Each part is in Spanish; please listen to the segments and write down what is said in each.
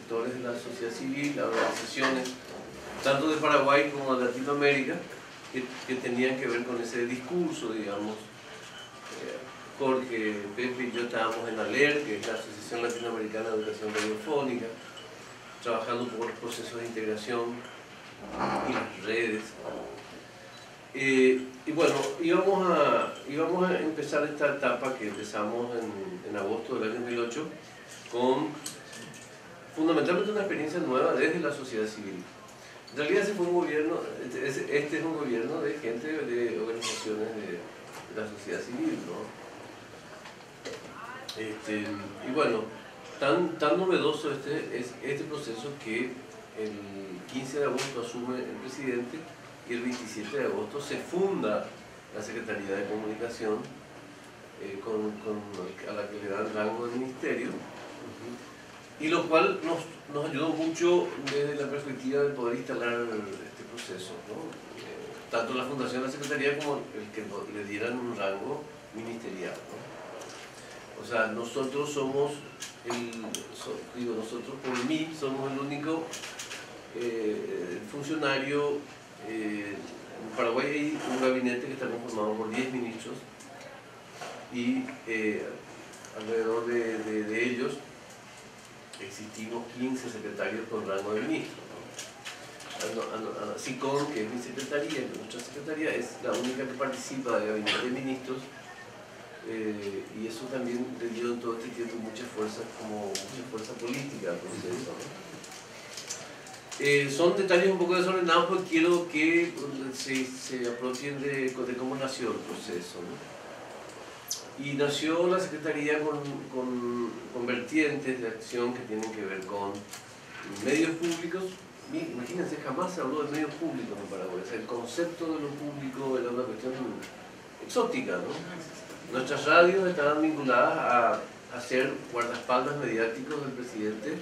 sectores de la sociedad civil, a organizaciones tanto de Paraguay como de Latinoamérica que tenían que ver con ese discurso, digamos. Jorge, Pepe y yo estábamos en ALER, que es la Asociación Latinoamericana de Educación Radiofónica, trabajando por los procesos de integración y las redes. Y bueno, íbamos a empezar esta etapa que empezamos en agosto del año 2008 con fundamentalmente una experiencia nueva desde la sociedad civil. En realidad ese fue un gobierno, este es un gobierno de gente de organizaciones de la sociedad civil, ¿no? Y bueno, tan novedoso es este proceso que el 15 de agosto asume el presidente y el 27 de agosto se funda la Secretaría de Comunicación a la que le dan rango de ministerio, y lo cual nos ayudó mucho desde la perspectiva de poder instalar este proceso, ¿no? Tanto la fundación de la Secretaría como el que le dieran un rango ministerial, ¿no? O sea, nosotros somos, nosotros por mí somos el único funcionario. En Paraguay hay un gabinete que está conformado por 10 ministros y alrededor de ellos existimos 15 secretarios con rango de ministro, ¿no? SICON, que es mi secretaría, que es nuestra secretaría, es la única que participa del gabinete de ministros. Y eso también le dio en todo este tiempo mucha fuerza política al proceso, ¿no? Son detalles un poco desordenados, porque quiero que se apropien de cómo nació el proceso, ¿no? Y nació la Secretaría con vertientes de acción que tienen que ver con medios públicos. Imagínense, jamás se habló de medios públicos en Paraguay. O sea, el concepto de lo público era una cuestión exótica, ¿no? Nuestras radios estaban vinculadas a ser guardaespaldas mediáticos del presidente,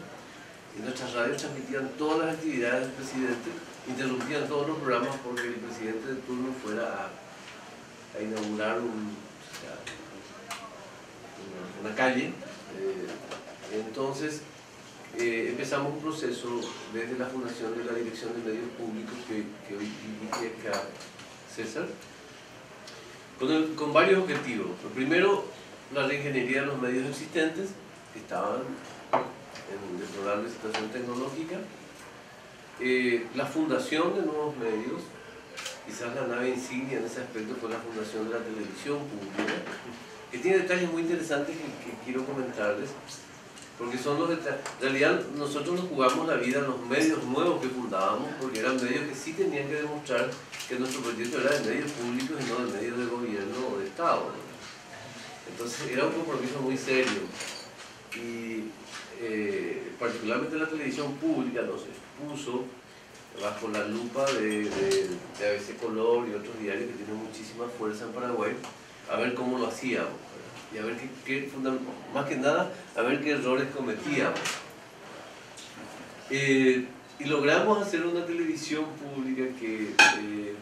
y nuestras radios transmitían todas las actividades del presidente, interrumpían todos los programas porque el presidente de turno fuera a inaugurar una calle. Entonces empezamos un proceso desde la fundación de la Dirección de Medios Públicos que hoy dirige acá César, con varios objetivos. Lo primero, la reingeniería de los medios existentes que estaban en deplorable situación tecnológica, la fundación de nuevos medios. Quizás la nave insignia en ese aspecto fue la fundación de la televisión pública, que tiene detalles muy interesantes que quiero comentarles, porque son los detalles. En realidad nosotros nos jugamos la vida en los medios nuevos que fundábamos, porque eran medios que sí tenían que demostrar que nuestro proyecto era de medios públicos y no de medios de gobierno o de Estado, ¿no? Entonces era un compromiso muy serio, y particularmente la televisión pública nos expuso bajo la lupa de ABC Color y otros diarios que tienen muchísima fuerza en Paraguay, a ver cómo lo hacíamos, y a ver más que nada, a ver qué errores cometíamos. Y logramos hacer una televisión pública que,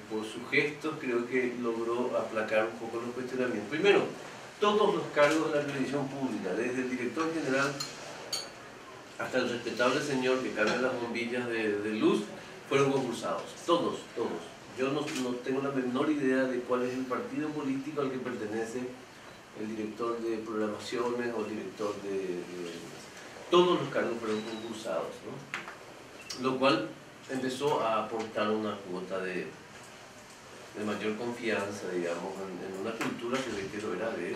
por sus gestos, creo que logró aplacar un poco los cuestionamientos. Primero, todos los cargos de la televisión pública, desde el director general hasta el respetable señor que cambia las bombillas de luz, fueron concursados. Todos. Yo no tengo la menor idea de cuál es el partido político al que pertenece el director de programaciones o el director todos los cargos fueron concursados, ¿no? Lo cual empezó a aportar una cuota de mayor confianza, digamos, en una cultura que requiero era de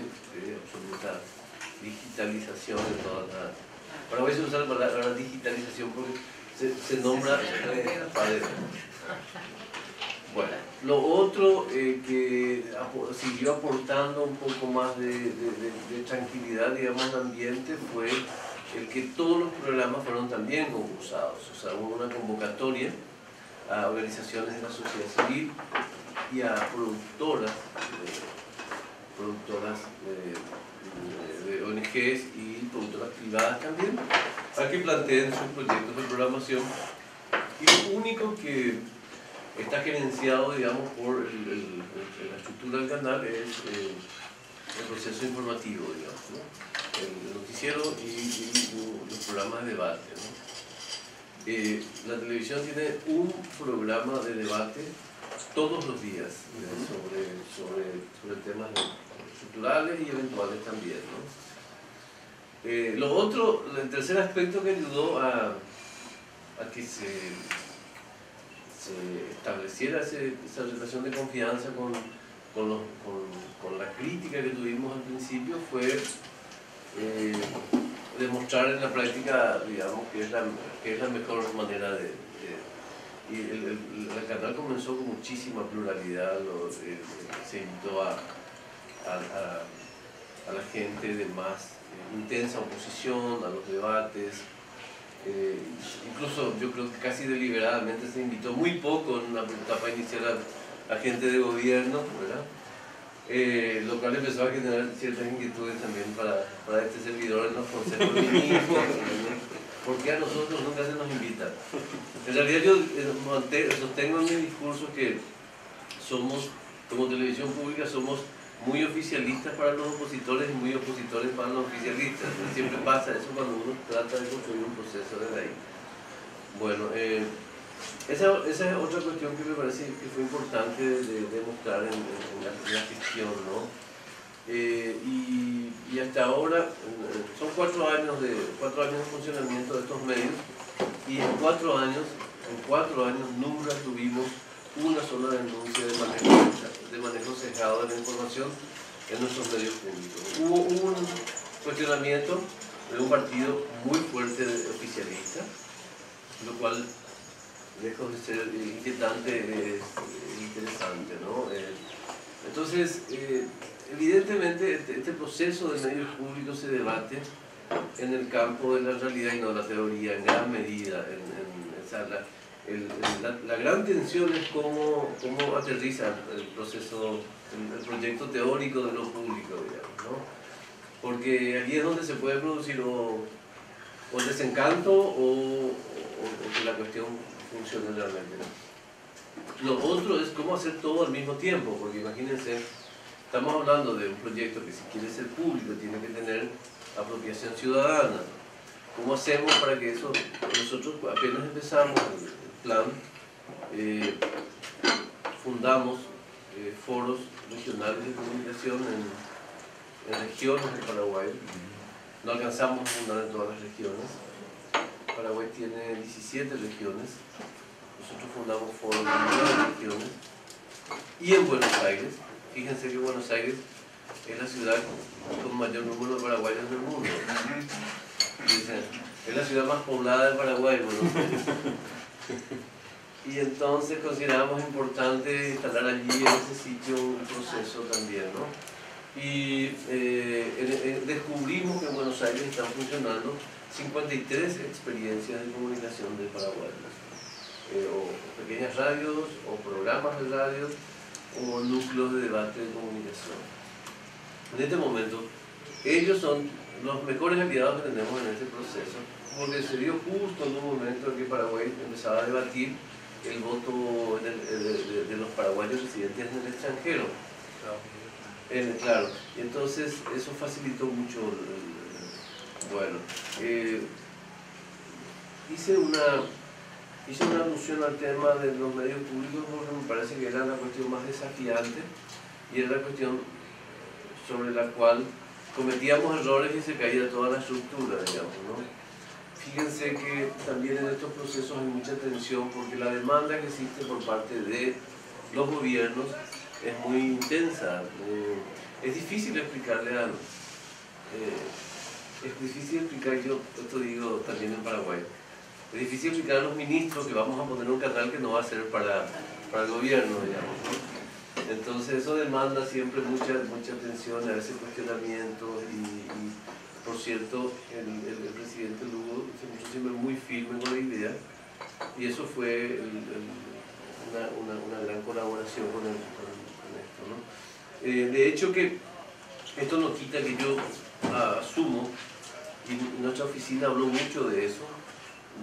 absoluta digitalización de toda la... Ahora voy a usar la palabra digitalización porque se nombra padre. Bueno, lo otro que siguió aportando un poco más de tranquilidad, digamos, al ambiente, fue el que todos los programas fueron también concursados. O sea, hubo una convocatoria a organizaciones de la sociedad civil y a productoras de ONGs y productoras privadas también, para que planteen sus proyectos de programación. Y lo único que está gerenciado, digamos, por la estructura del canal es el proceso informativo, digamos, ¿no? El noticiero y los programas de debate, ¿no? la televisión tiene un programa de debate todos los días sobre temas estructurales y eventuales también, ¿no? Lo otro, el tercer aspecto que ayudó a que se estableciera esa relación de confianza con la crítica que tuvimos al principio fue demostrar en la práctica, digamos, que es la mejor manera y el canal comenzó con muchísima pluralidad, se invitó a la gente de más intensa oposición, a los debates, incluso yo creo que casi deliberadamente se invitó muy poco en una etapa inicial a gente de gobierno, ¿verdad? Lo cual empezó a generar ciertas inquietudes también para este servidor en los consejos de ministros. ¿Por qué a nosotros nunca se nos invita? En realidad yo sostengo en mi discurso que somos, como televisión pública, somos muy oficialistas para los opositores y muy opositores para los oficialistas. Siempre pasa eso cuando uno trata de construir un proceso desde ahí. Bueno, esa es otra cuestión que me parece que fue importante de demostrar en la gestión, ¿no? Y hasta ahora, son 4 años de funcionamiento de estos medios, y en 4 años nunca tuvimos una sola denuncia de manejo sesgado de la información en nuestros medios públicos. Hubo un cuestionamiento de un partido muy fuerte oficialista, lo cual, lejos de ser inquietante, es interesante, ¿no? Entonces, evidentemente, este proceso de medios públicos se debate en el campo de la realidad y no de la teoría, en gran medida. La gran tensión es cómo aterriza el proceso, el proyecto teórico de lo público, digamos, ¿no? Porque allí es donde se puede producir o el desencanto o que la cuestión funcione realmente, ¿no? Lo otro es cómo hacer todo al mismo tiempo, porque imagínense, estamos hablando de un proyecto que si quiere ser público tiene que tener apropiación ciudadana. ¿Cómo hacemos para que eso? Nosotros apenas empezamos el plan, fundamos foros regionales de comunicación en regiones de Paraguay. No alcanzamos a fundar en todas las regiones. Paraguay tiene 17 regiones. Nosotros fundamos foros en 9 regiones. Y en Buenos Aires, fíjense que Buenos Aires es la ciudad con mayor número de paraguayos del mundo. Dicen, es la ciudad más poblada de Paraguay, Buenos Aires. Y entonces consideramos importante instalar allí en ese sitio un proceso también, ¿no? Y descubrimos que en Buenos Aires están funcionando 53 experiencias de comunicación de Paraguay, o pequeñas radios, o programas de radio, o núcleos de debate de comunicación. En este momento, ellos son los mejores aliados que tenemos en este proceso, porque se dio justo en un momento en que Paraguay empezaba a debatir el voto de los paraguayos residentes en el extranjero. Claro, y entonces eso facilitó mucho bueno, hice una alusión al tema de los medios públicos porque me parece que era la cuestión más desafiante y era la cuestión sobre la cual cometíamos errores y se caía toda la estructura, digamos, ¿no? Fíjense que también en estos procesos hay mucha tensión porque la demanda que existe por parte de los gobiernos es muy intensa. Es difícil explicarle es difícil explicar, yo esto digo también en Paraguay, es difícil explicar a los ministros que vamos a poner un canal que no va a ser para el gobierno, digamos, ¿no? Entonces eso demanda siempre mucha atención, a veces cuestionamientos y por cierto, el presidente Lugo se mostró siempre muy firme con la idea y eso fue una gran colaboración con esto, ¿no? De hecho que esto no quita que yo asumo, y nuestra oficina habló mucho de eso,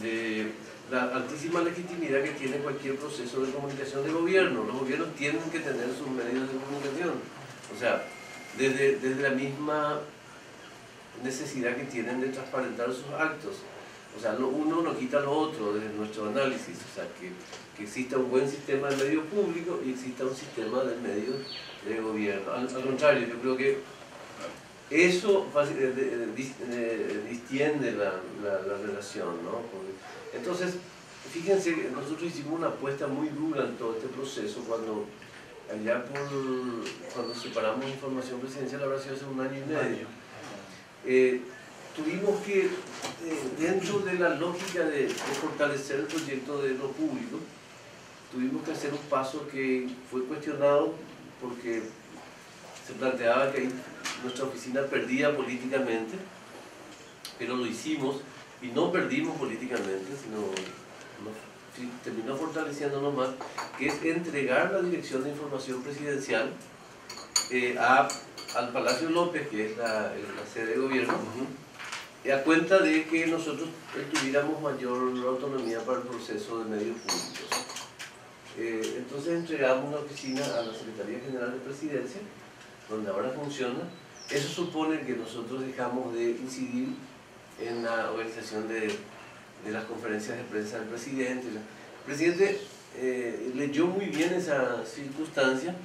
de la altísima legitimidad que tiene cualquier proceso de comunicación de gobierno. Los gobiernos tienen que tener sus medios de comunicación. O sea, desde la misma necesidad que tienen de transparentar sus actos. o sea, uno no quita lo otro desde nuestro análisis, o sea, que exista un buen sistema de medios públicos y exista un sistema de medios de gobierno. Al contrario, yo creo que eso distiende la relación, ¿no? Entonces, fíjense que nosotros hicimos una apuesta muy dura en todo este proceso cuando separamos información presidencial, habrá sido hace 1 año y medio. Tuvimos que, dentro de la lógica de fortalecer el proyecto de lo público, tuvimos que hacer un paso que fue cuestionado porque se planteaba que nuestra oficina perdía políticamente, pero lo hicimos y no perdimos políticamente, sino terminó fortaleciéndonos más, que es entregar la dirección de información presidencial al Palacio López, que es la sede de gobierno, a cuenta de que nosotros tuviéramos mayor autonomía para el proceso de medios públicos. Entonces entregamos la oficina a la Secretaría General de Presidencia, donde ahora funciona. Eso supone que nosotros dejamos de incidir en la organización de las conferencias de prensa del presidente. El presidente leyó muy bien esa circunstancia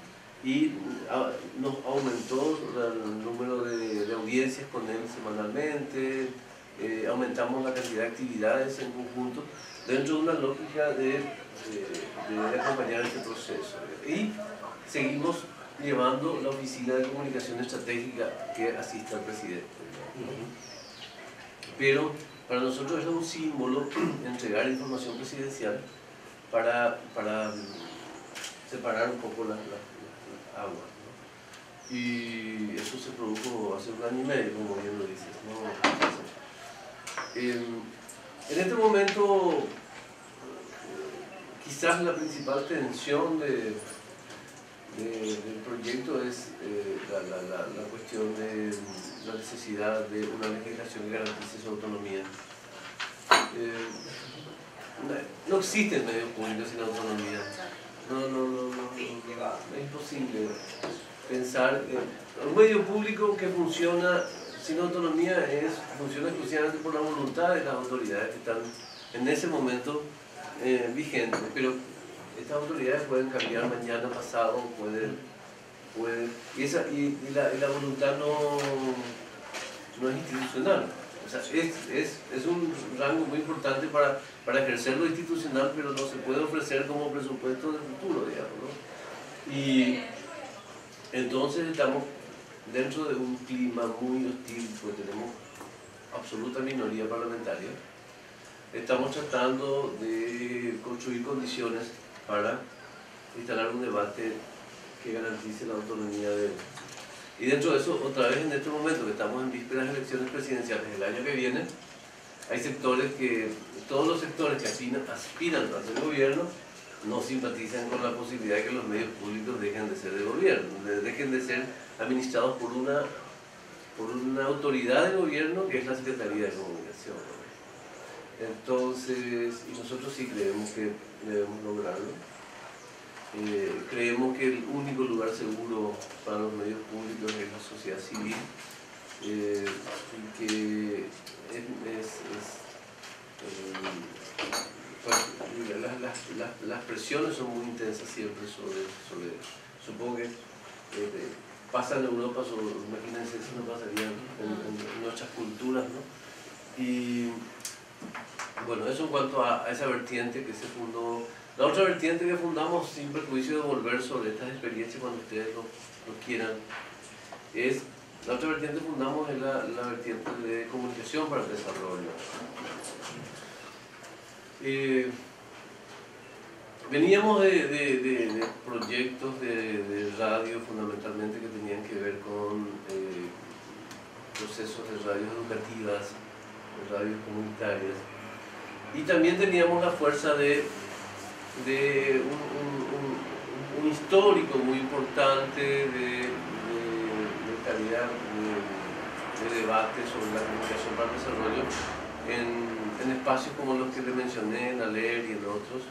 y nos aumentó el número de audiencias con él semanalmente, aumentamos la cantidad de actividades en conjunto dentro de una lógica de acompañar este proceso. Y seguimos llevando la oficina de comunicación estratégica que asiste al presidente. Pero para nosotros es un símbolo entregar información presidencial para separar un poco las aguas, ¿no? Y eso se produjo hace 1 año y medio, como bien lo dices, ¿no? En este momento, quizás la principal tensión del proyecto es la cuestión de la necesidad de una legislación que garantice su autonomía. No existen medios públicos sin autonomía. Es imposible pensar que un medio público que funciona sin autonomía funciona exclusivamente por la voluntad de las autoridades que están en ese momento vigentes, pero estas autoridades pueden cambiar mañana, pasado, y la voluntad no es institucional. O sea, es un rango muy importante para ejercer lo institucional, pero no se puede ofrecer como presupuesto de futuro, digamos, ¿no? Y entonces estamos dentro de un clima muy hostil, porque tenemos absoluta minoría parlamentaria. Estamos tratando de construir condiciones para instalar un debate que garantice la autonomía de... Y dentro de eso, otra vez en este momento que estamos en vísperas de elecciones presidenciales del año que viene, hay sectores todos los sectores que aspiran a ser gobierno, no simpatizan con la posibilidad de que los medios públicos dejen de ser de gobierno, dejen de ser administrados por una autoridad de gobierno que es la Secretaría de Comunicación. Entonces, y nosotros sí creemos que debemos lograrlo. Creemos que el único lugar seguro para los medios públicos es la sociedad civil, y que las presiones son muy intensas siempre sobre supongo que pasa en Europa, imagínense si no pasaría en nuestras culturas, ¿no? Y bueno, eso en cuanto a esa vertiente que se fundó. La otra vertiente que fundamos, sin perjuicio de volver sobre estas experiencias cuando ustedes lo quieran, la otra vertiente que fundamos es la vertiente de comunicación para el desarrollo. Veníamos de proyectos de radio fundamentalmente que tenían que ver con procesos de radios educativas, de radios comunitarias, y también teníamos la fuerza de un histórico muy importante de calidad de debate sobre la comunicación para el desarrollo en espacios como los que le mencioné, en ALER y en otros.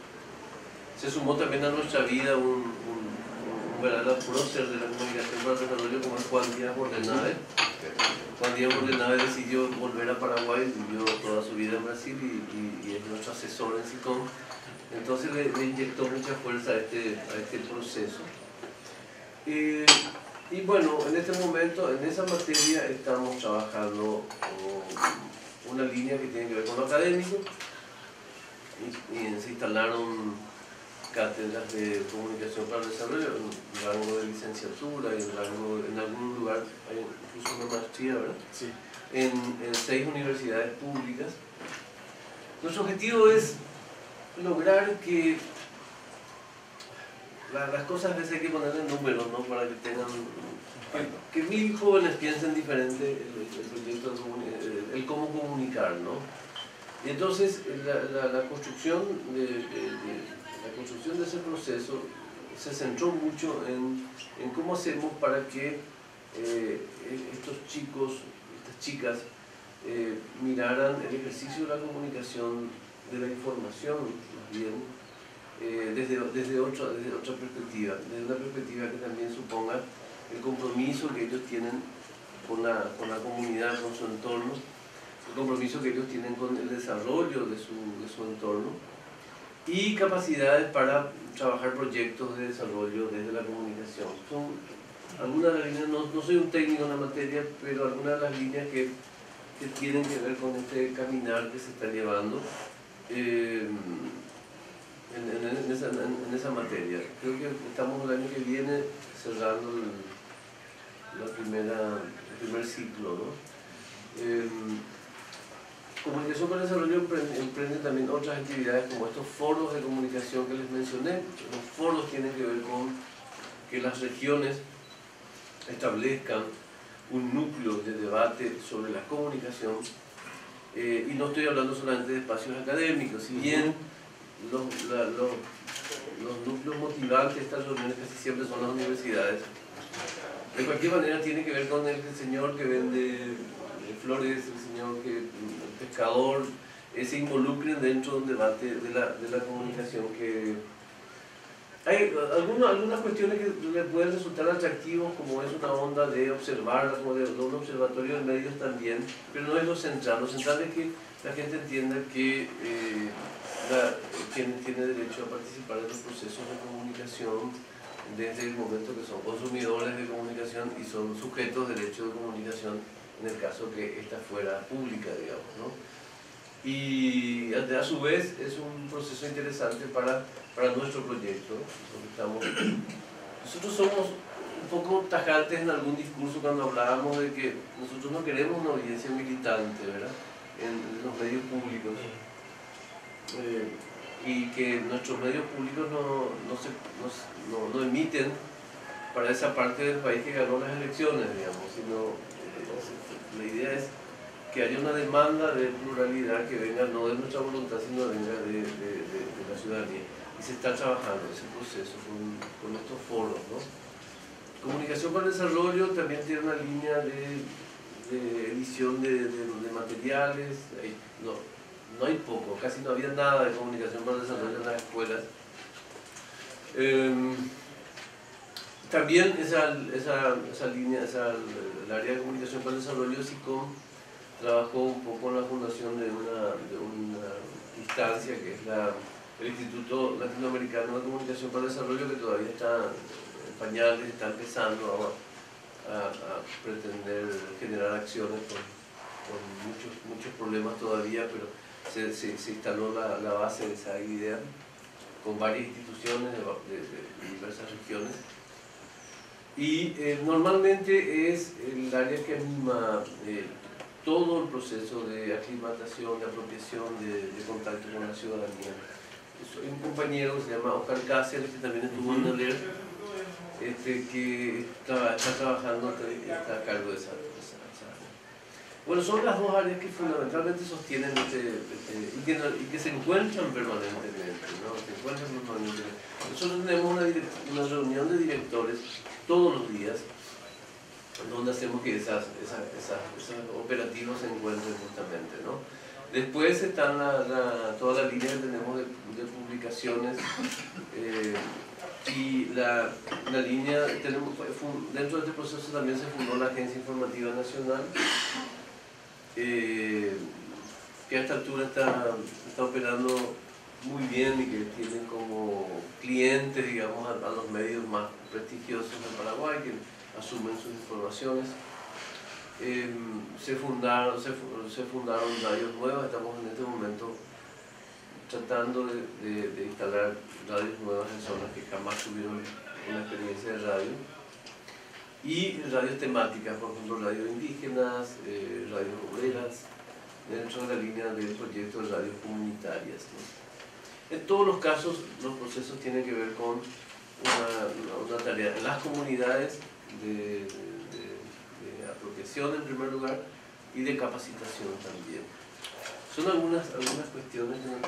Se sumó también a nuestra vida un ¿verdad? La prócer de la comunicación para el desarrollo, como es Juan Díaz Bordenave. Juan Díaz Bordenave decidió volver a Paraguay, vivió toda su vida en Brasil y es nuestro asesor en SICOM. Entonces le inyectó mucha fuerza a este proceso. Y bueno, en este momento, en esa materia, estamos trabajando una línea que tiene que ver con lo académico y se instalaron cátedras de comunicación para el desarrollo en rango de licenciatura y en algún lugar hay incluso una maestría, ¿verdad? Sí. En 6 universidades públicas. Nuestro objetivo es lograr que las cosas a veces hay que ponerle números, ¿no? Para que tengan que 1000 jóvenes piensen diferente el proyecto de el cómo comunicar, ¿no? Y entonces la construcción de ese proceso se centró mucho en cómo hacemos para que estos chicos, estas chicas, miraran el ejercicio de la comunicación, de la información, más bien, desde otra perspectiva, desde una perspectiva que también suponga el compromiso que ellos tienen con la comunidad, con su entorno, el compromiso que ellos tienen con el desarrollo de su entorno y capacidades para trabajar proyectos de desarrollo desde la comunicación. Son algunas de las líneas, no soy un técnico en la materia, pero algunas de las líneas que tienen que ver con este caminar que se está llevando en esa materia. Creo que estamos el año que viene cerrando el primer ciclo, ¿no? Comunicación para el Desarrollo emprende también otras actividades como estos foros de comunicación que les mencioné. Los foros tienen que ver con que las regiones establezcan un núcleo de debate sobre la comunicación, y no estoy hablando solamente de espacios académicos, si bien los núcleos motivantes de estas reuniones casi siempre son las universidades. De cualquier manera tiene que ver con el señor que vende flores, el señor el pescador, se involucren dentro de un debate de la comunicación. Que hay algunas cuestiones que les pueden resultar atractivos, como es una onda de observar, como de un observatorio de medios también, pero no es lo central. Lo central es que la gente entienda que quien tiene derecho a participar en los procesos de comunicación desde el momento que son consumidores de comunicación y son sujetos de derecho de comunicación en el caso que esta fuera pública, digamos, ¿no? Y a su vez es un proceso interesante para nuestro proyecto. Nosotros somos un poco tajantes en algún discurso cuando hablábamos de que nosotros no queremos una audiencia militante, ¿verdad?, en los medios públicos. Y que nuestros medios públicos no emiten para esa parte del país que ganó las elecciones, digamos, sino la idea es que haya una demanda de pluralidad que venga no de nuestra voluntad, sino venga de la ciudadanía. Y se está trabajando ese proceso con estos foros, ¿no? Comunicación para el Desarrollo también tiene una línea de edición de materiales. No hay poco, casi no había nada de comunicación para el desarrollo en las escuelas. También esa línea, el área de comunicación para el desarrollo, SICOM, trabajó un poco en la fundación de una instancia que es el Instituto Latinoamericano de Comunicación para el Desarrollo, que todavía está en pañales, está empezando a pretender generar acciones con muchos problemas todavía, pero se instaló la base de esa idea con varias instituciones de diversas regiones. Y normalmente es el área que anima todo el proceso de aclimatación, de apropiación, de contacto con la ciudadanía. Hay un compañero que se llama Oscar Cáceres, que también estuvo en el que está trabajando, está a cargo de esa área. Bueno, son las dos áreas que fundamentalmente sostienen y que se encuentran permanentemente, ¿no? Nosotros tenemos una reunión de directores todos los días, donde hacemos que esos operativos se encuentren justamente, ¿no? Después están toda la línea que tenemos de publicaciones Y la línea, dentro de este proceso también se fundó la Agencia Informativa Nacional, que a esta altura está operando muy bien y que tiene como clientes, digamos, a los medios más prestigiosos de Paraguay, que asumen sus informaciones. Se fundaron radios nuevas, estamos en este momento tratando de instalar radios nuevas en zonas que jamás tuvieron una experiencia de radio, y radios temáticas, por ejemplo radios indígenas, radios obreras, dentro de la línea del proyecto de radios comunitarias, ¿no? En todos los casos los procesos tienen que ver con una tarea en las comunidades de apropiación en primer lugar y de capacitación también. Son algunas cuestiones que no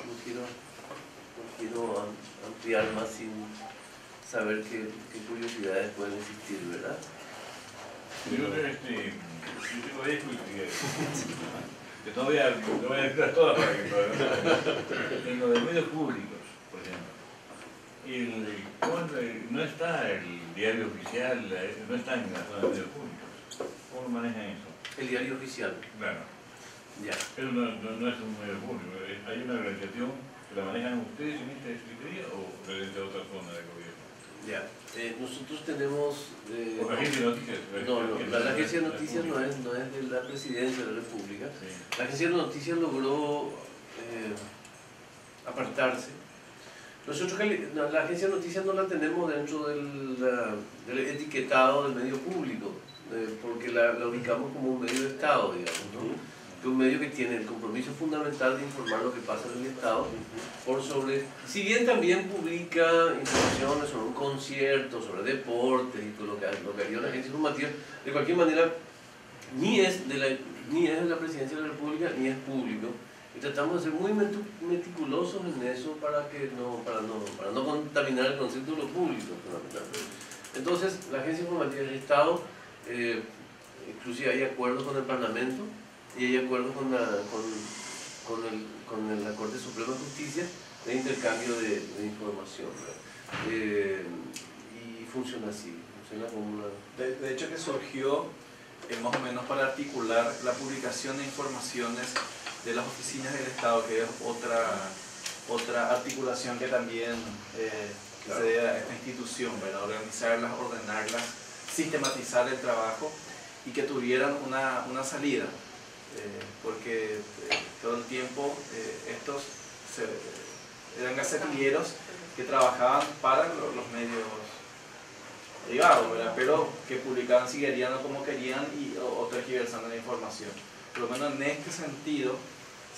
quiero ampliar más sin saber qué curiosidades pueden existir, ¿verdad? Yo tengo ahí que no voy a entrar todas para que en lo de medios públicos, por ejemplo. No está el diario oficial, no está en la zona de medios públicos. ¿Cómo manejan eso? El diario oficial. Claro. Ya. Eso no es un medio público. ¿Hay una organización que la manejan ustedes en esta secretaría o desde otra zona de gobierno? Ya. Nosotros tenemos... ¿O la agencia de noticias? La agencia de noticias no es de la Presidencia de la República. Sí. La agencia de noticias logró apartarse. Nosotros la agencia de noticias no la tenemos dentro del etiquetado del medio público, porque la ubicamos como un medio de Estado, digamos, ¿no? Que un medio que tiene el compromiso fundamental de informar lo que pasa en el Estado, si bien también publica informaciones sobre un concierto, sobre deportes y todo lo que haría una agencia informativa, de cualquier manera ni es de la Presidencia de la República ni es público. Y tratamos de ser muy meticulosos en eso para no contaminar el concepto de lo público. Entonces, la Agencia Informativa del Estado, inclusive hay acuerdos con el Parlamento y hay acuerdos con la Corte Suprema de Justicia de intercambio de información. Y funciona así, funciona como una... De hecho que surgió más o menos para articular la publicación de informaciones de las oficinas del Estado, que es otra articulación que también se debe a esta institución, ¿verdad? Organizarlas, ordenarlas, sistematizar el trabajo y que tuvieran una salida, porque todo el tiempo estos eran gacetilleros que trabajaban para los medios privados, ¿verdad? Pero que publicaban si querían o como querían o tergiversando la información. Por lo menos en este sentido,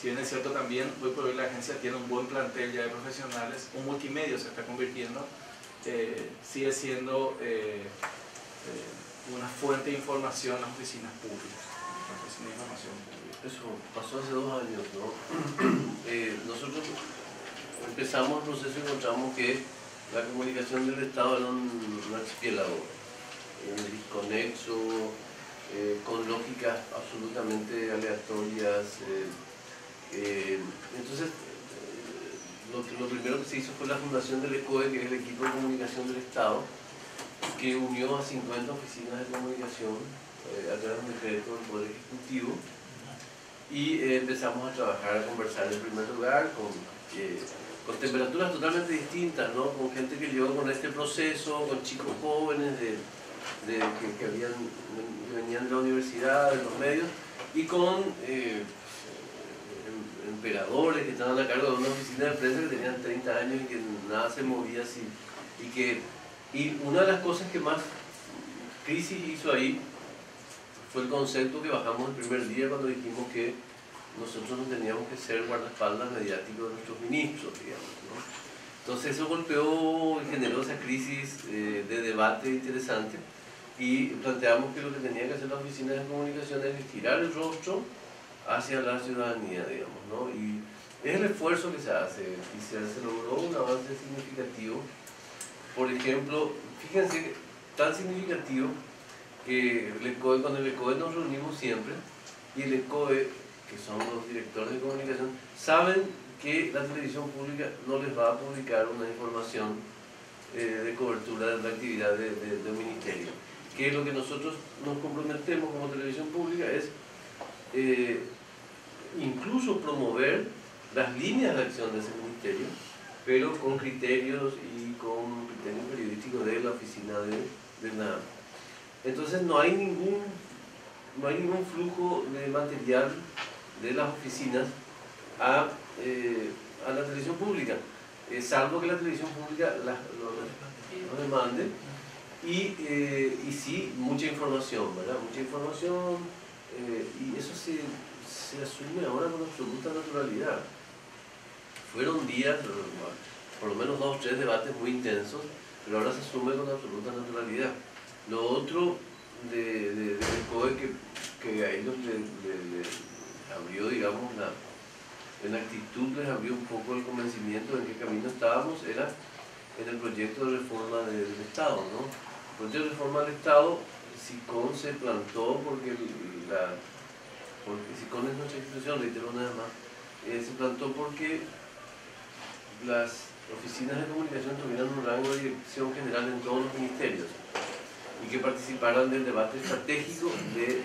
si bien es cierto también, hoy por hoy la agencia tiene un buen plantel ya de profesionales, un multimedio se está convirtiendo, sigue siendo una fuente de información en las oficinas públicas. Eso pasó hace 2 años, ¿no? Nosotros empezamos el proceso y encontramos que la comunicación del Estado era un archipiélago, desconexo, con lógicas absolutamente aleatorias. Entonces, lo primero que se hizo fue la fundación del ECOE, que es el Equipo de Comunicación del Estado, que unió a 50 oficinas de comunicación a través de un decreto del Poder Ejecutivo, y empezamos a trabajar, a conversar en primer lugar con temperaturas totalmente distintas, ¿no? Con gente que llegó con este proceso, con chicos jóvenes que venían de la universidad, de los medios, y con emperadores que estaban a cargo de una oficina de prensa que tenían 30 años y que nada se movía así. Y una de las cosas que más crisis hizo ahí fue el concepto que bajamos el primer día cuando dijimos que nosotros no teníamos que ser guardaespaldas mediáticos de nuestros ministros, digamos, ¿no? Entonces eso golpeó y generó esa crisis de debate interesante, y planteamos que lo que tenía que hacer la oficina de comunicación es girar el rostro hacia la ciudadanía, digamos, ¿no? Y es el esfuerzo que se hace, y se logró un avance significativo. Por ejemplo, fíjense, tan significativo que con el ECOE nos reunimos siempre, y el ECOE, que son los directores de comunicación, saben que la televisión pública no les va a publicar una información de cobertura de la actividad del ministerio. Que lo que nosotros nos comprometemos como televisión pública es incluso promover las líneas de acción de ese ministerio, pero con criterios y con criterios periodísticos de la oficina de NAM. Entonces no hay ningún flujo de material de las oficinas a la televisión pública, salvo que la televisión pública lo demande, y sí, mucha información, ¿verdad? Mucha información, y eso se asume ahora con absoluta naturalidad. Fueron días, por lo menos 2 o 3 debates muy intensos, pero ahora se asume con absoluta naturalidad. Lo otro del COE que a ellos le abrió, digamos, en actitud les abrió un poco el convencimiento de en qué camino estábamos, era en el proyecto de reforma del Estado, ¿no? El proyecto de reforma del Estado, SICON se plantó porque SICON es nuestra institución, reitero nada más, se plantó porque las oficinas de comunicación tuvieran un rango de dirección general en todos los ministerios y que participaran del debate estratégico de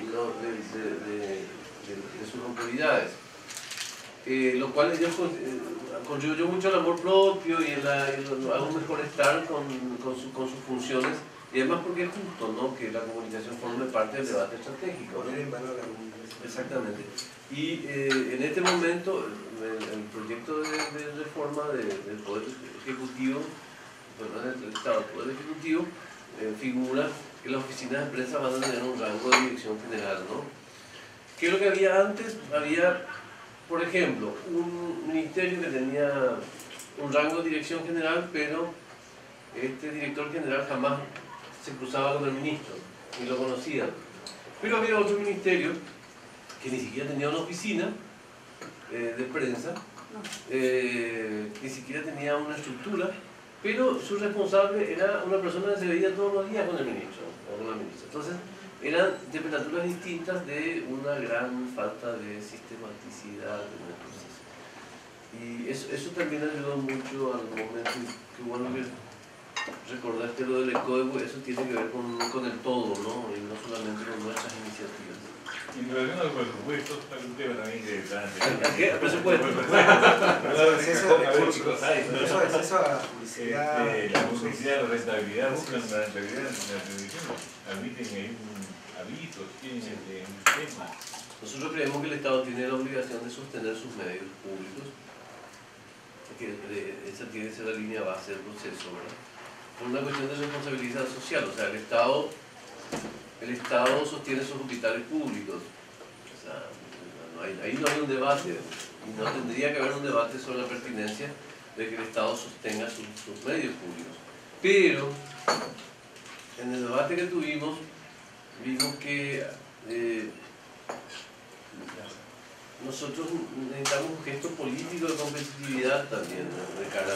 sus autoridades. Lo cual ellos contribuyó mucho al amor propio y a un mejor estar con sus funciones, y además porque es justo, ¿no?, que la comunicación forme parte del debate estratégico, ¿no? Exactamente. Y en este momento el proyecto de reforma del Poder Ejecutivo, del Estado, Poder Ejecutivo, figura que las oficinas de prensa van a tener un rango de dirección general, ¿no? ¿Qué es lo que había antes? Había, por ejemplo, un ministerio que tenía un rango de dirección general, pero este director general jamás se cruzaba con el ministro, ni lo conocían. Pero había otro ministerio que ni siquiera tenía una oficina de prensa, ni siquiera tenía una estructura, pero su responsable era una persona que se veía todos los días con el ministro o con la ministra. Entonces, eran temperaturas distintas de una gran falta de sistematicidad en el proceso. Y eso también ayudó mucho al momento que bueno que recordaste lo del ECOE, eso tiene que ver con el todo, ¿no? Y no solamente con nuestras iniciativas. Y en relación al presupuesto, hay un tema también que está ¿A qué? ¿Al presupuesto? La publicidad, la rentabilidad, buscan la rentabilidad en la televisión, admiten ahí avisos, tienen un tema. Nosotros creemos que el Estado tiene la obligación de sostener sus medios públicos, que esa tiene que ser la línea base del proceso, ¿verdad? Por una cuestión de responsabilidad social, o sea, el Estado sostiene sus hospitales públicos, o sea, ahí no hay un debate, y no tendría que haber un debate sobre la pertinencia de que el Estado sostenga sus medios públicos. Pero, en el debate que tuvimos, vimos que nosotros necesitamos un gesto político de competitividad también, ¿no?, de cara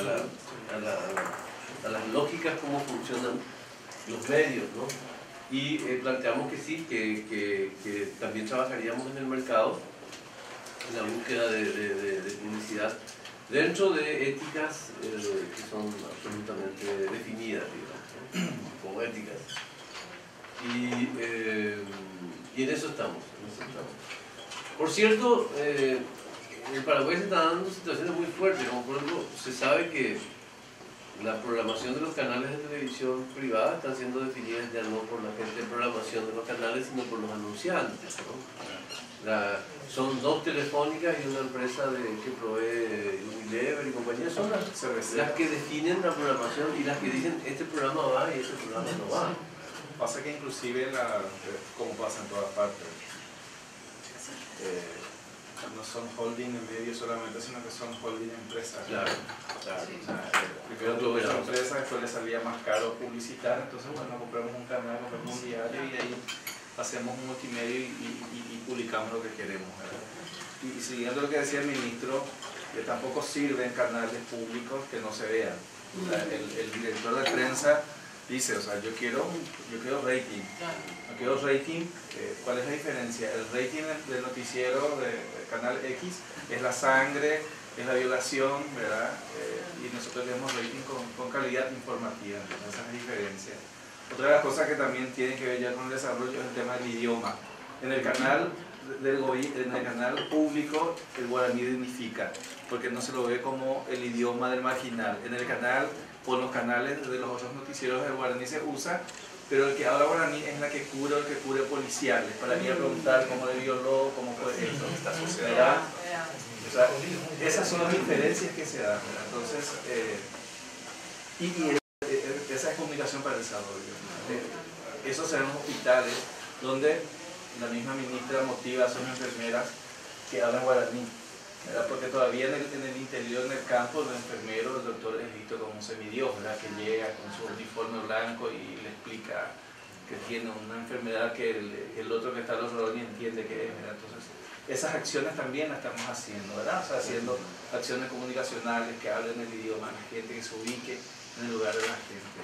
a las lógicas, cómo funcionan los medios, ¿no? Y planteamos que sí, que también trabajaríamos en el mercado, en la búsqueda de publicidad, dentro de éticas que son absolutamente definidas, digamos, ¿no?, como éticas. Y en eso estamos. Por cierto, en Paraguay se están dando situaciones muy fuertes, como por ejemplo, se sabe que la programación de los canales de televisión privada están siendo definidas ya no por la gente de programación de los canales, sino por los anunciantes, ¿no? Son 2 telefónicas y una empresa que provee Unilever y compañía, son las que definen la programación y las que dicen este programa va y este programa no va. Pasa que inclusive, como pasa en todas partes, no son holding en medio solamente, sino que son holding empresas. Claro. Primero tuvo esa empresa, después le salía más caro publicitar, entonces bueno, compramos un canal, compramos un diario y ahí hacemos un multimedia y publicamos lo que queremos, ¿verdad? Y siguiendo lo que decía el ministro, tampoco sirven canales públicos que no se vean. O sea, el director de prensa dice, o sea, yo quiero rating. No quiero rating. ¿Cuál es la diferencia? El rating del noticiero de Canal X es la sangre, es la violación, ¿verdad? Y nosotros leemos rating con calidad informativa, entonces esa es la diferencia. Otra de las cosas que también tiene que ver ya con el desarrollo es el tema del idioma. En el canal en el canal público el guaraní dignifica, porque no se lo ve como el idioma del marginal. En el canal o en los canales de los otros noticieros el guaraní se usa, pero el que habla guaraní es la que cubre o el que cubre policiales, para ir a preguntar cómo le violó, cómo fue esto, esta sociedad. O sea, esas son las diferencias que se dan, ¿verdad? Entonces, esa es comunicación para el desarrollo. Eso se da en los hospitales, donde la misma ministra motiva a sus enfermeras que hablan guaraní, ¿verdad? Porque todavía en el interior, en el campo, el enfermero, el doctor es visto como un semidios, ¿verdad? Que llega con su uniforme blanco y le explica que tiene una enfermedad que el otro que está al otro lado ni entiende qué es, ¿verdad? Entonces, esas acciones también las estamos haciendo, ¿verdad? O sea, haciendo acciones comunicacionales que hablen el idioma de la gente, que se ubique en el lugar de la gente.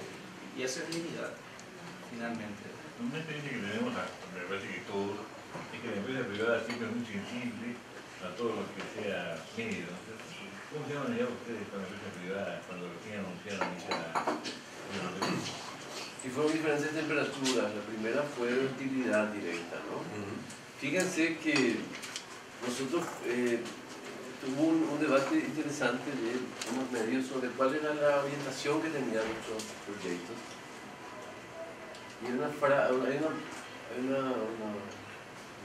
Y eso es dignidad, finalmente. Una experiencia que tenemos, me parece que todos, es que la empresa privada siempre es muy sensible a todo lo que sea medio. ¿Cómo se llaman ya ustedes con la empresa privada cuando recién anunciaron esa? Y fueron diferentes temperaturas. La primera fue de utilidad directa, ¿no? Fíjense que nosotros tuvo un debate interesante de unos medios sobre cuál era la orientación que tenían nuestros proyectos. Y hay una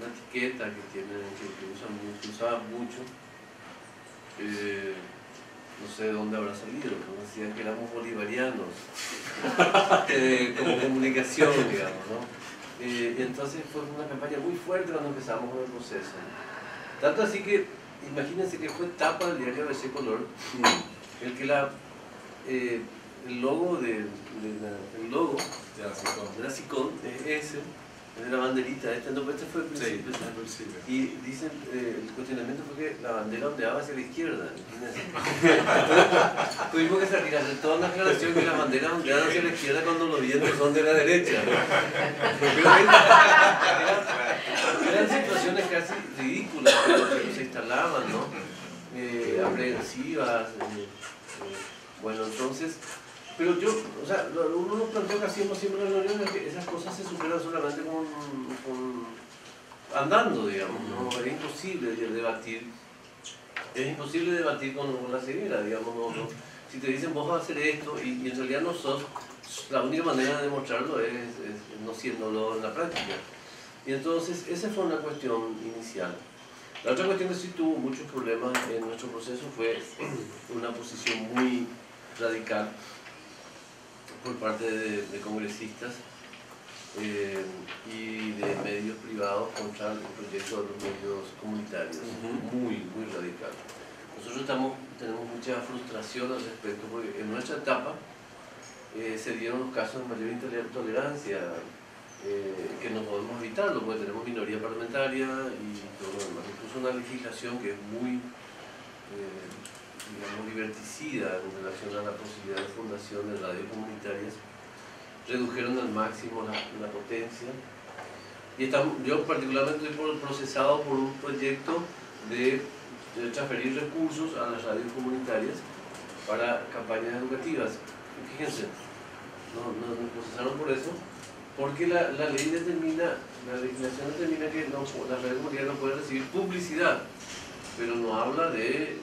etiqueta que usaban mucho, no sé de dónde habrá salido, ¿no? Decían que éramos bolivarianos, como comunicación, digamos, ¿no? Entonces fue una campaña muy fuerte cuando empezamos con el proceso, ¿no? Tanto así que, imagínense que fue tapa del diario ABC Color, el que el logo de la SICON es ese, de la banderita, este fue el principio. Sí, y dicen, el cuestionamiento fue que la bandera ondeaba hacia la izquierda. Tuvimos que salir a hacer toda una aclaración que las banderas ondeaban hacia la izquierda cuando los vientos son de la derecha. Eran situaciones casi ridículas que se instalaban, ¿no? Aprehensivas. Bueno, entonces, pero yo, o sea, uno nos planteó que hacíamos siempre en las reuniones que esas cosas se superan solamente andando, digamos, ¿no? Es imposible debatir con la ceguera, digamos, ¿no? Si te dicen vos vas a hacer esto y en realidad no sos, la única manera de demostrarlo es no siéndolo en la práctica. Y entonces, esa fue una cuestión inicial. La otra cuestión que sí tuvo muchos problemas en nuestro proceso fue una posición muy radical por parte de congresistas y de medios privados contra el proyecto de los medios comunitarios, muy radical. Nosotros tenemos mucha frustración al respecto porque en nuestra etapa se dieron los casos de mayor intolerancia que no podemos evitarlo porque tenemos minoría parlamentaria y todo lo demás. Incluso una legislación que es muy digamos, liberticida en relación a la posibilidad de fundación de radios comunitarias, redujeron al máximo la potencia. Y yo particularmente estoy procesado por un proyecto de transferir recursos a las radios comunitarias para campañas educativas. Y fíjense, nos procesaron por eso, porque la ley determina, la legislación determina que las radios comunitarias no pueden recibir publicidad, pero no habla de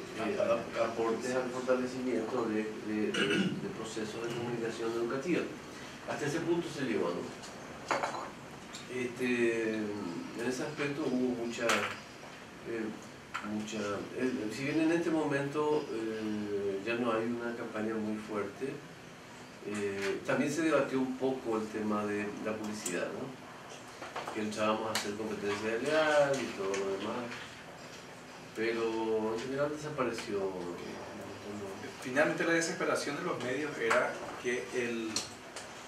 aportes al fortalecimiento de procesos de comunicación educativa. Hasta ese punto se llegó, ¿no? En ese aspecto hubo mucha si bien en este momento ya no hay una campaña muy fuerte, también se debatió un poco el tema de la publicidad, ¿no? Que entrábamos a hacer competencia leal y todo lo demás, pero en general desapareció. Finalmente la desesperación de los medios era que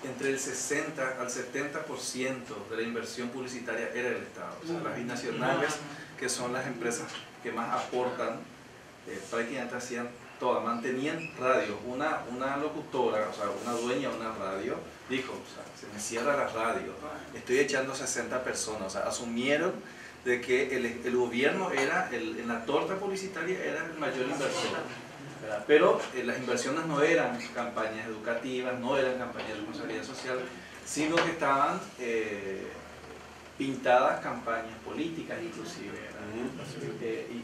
entre el 60 al 70% de la inversión publicitaria era del Estado. O sea, las binacionales, que son las empresas que más aportan, prácticamente hacían todas, mantenían radios. Una locutora, o sea, una dueña de una radio, dijo, o sea, se me cierra la radio, estoy echando 60 personas, o sea, asumieron de que el gobierno era, en la torta publicitaria era el mayor inversor, ¿verdad? Pero las inversiones no eran campañas educativas, no eran campañas de responsabilidad social, sino que estaban pintadas campañas políticas inclusive,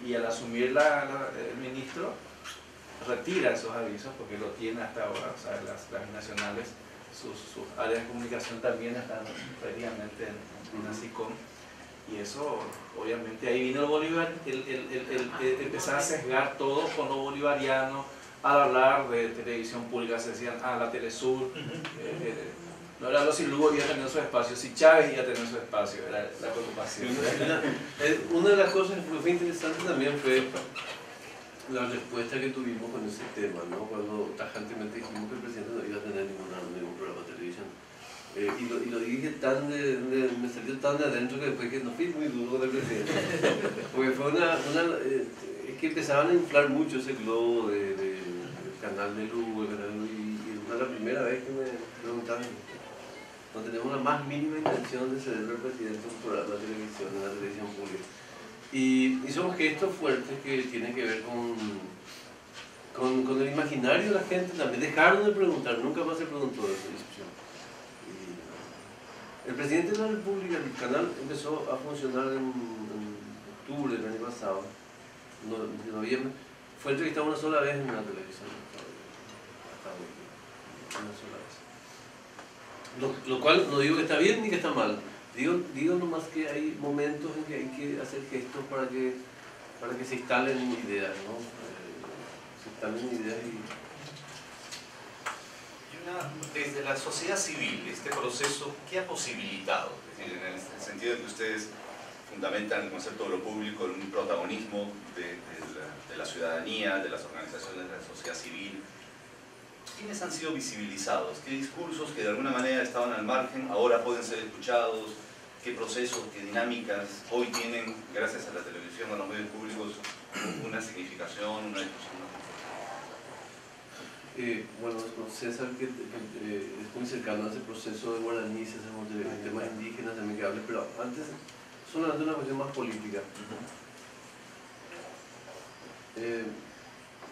y al asumir el ministro retira esos avisos porque lo tiene hasta ahora. O sea, las nacionales, sus áreas de comunicación también están prácticamente en la SICOM, y eso obviamente ahí vino el Bolívar, empezar a sesgar todo con lo bolivariano. Al hablar de televisión pública se decían, la Telesur, no era si Lugo iba a tener su espacio, si Chávez iba a tener su espacio, era la preocupación. Una de las cosas que fue interesante también fue la respuesta que tuvimos con ese tema, ¿no? Cuando tajantemente dijimos que el presidente no iba a tener ningún programa de televisión. Y lo dije me salió tan de adentro que después que no fui muy duro con el presidente. Porque fue es que empezaban a inflar mucho ese globo del canal de Lugo, y era la primera vez que me preguntaban. No tenemos la más mínima intención de cederle al presidente un programa de televisión, en la televisión pública. Y son gestos fuertes que tienen que ver con el imaginario de la gente también. Dejaron de preguntar, nunca más se preguntó de esa discusión. El presidente de la República, el canal empezó a funcionar en octubre del año pasado, en noviembre. Fue entrevistado una sola vez en la televisión, hasta hoy, una sola vez. Lo cual no digo que está bien ni que está mal. Digo nomás que hay momentos en que hay que hacer gestos para que se instalen ideas, ¿no? Se instalen ideas desde la sociedad civil, este proceso, ¿qué ha posibilitado? Es decir, en el sentido de que ustedes fundamentan el concepto de lo público en un protagonismo de la ciudadanía, de las organizaciones de la sociedad civil. ¿Quiénes han sido visibilizados? ¿Qué discursos que de alguna manera estaban al margen ahora pueden ser escuchados? ¿Qué procesos, qué dinámicas hoy tienen, gracias a la televisión, a los medios públicos, una significación, una discusión? Bueno, César, que es muy cercano a ese proceso de guaraníes, de temas indígenas también que hable, pero antes, solamente una cuestión más política.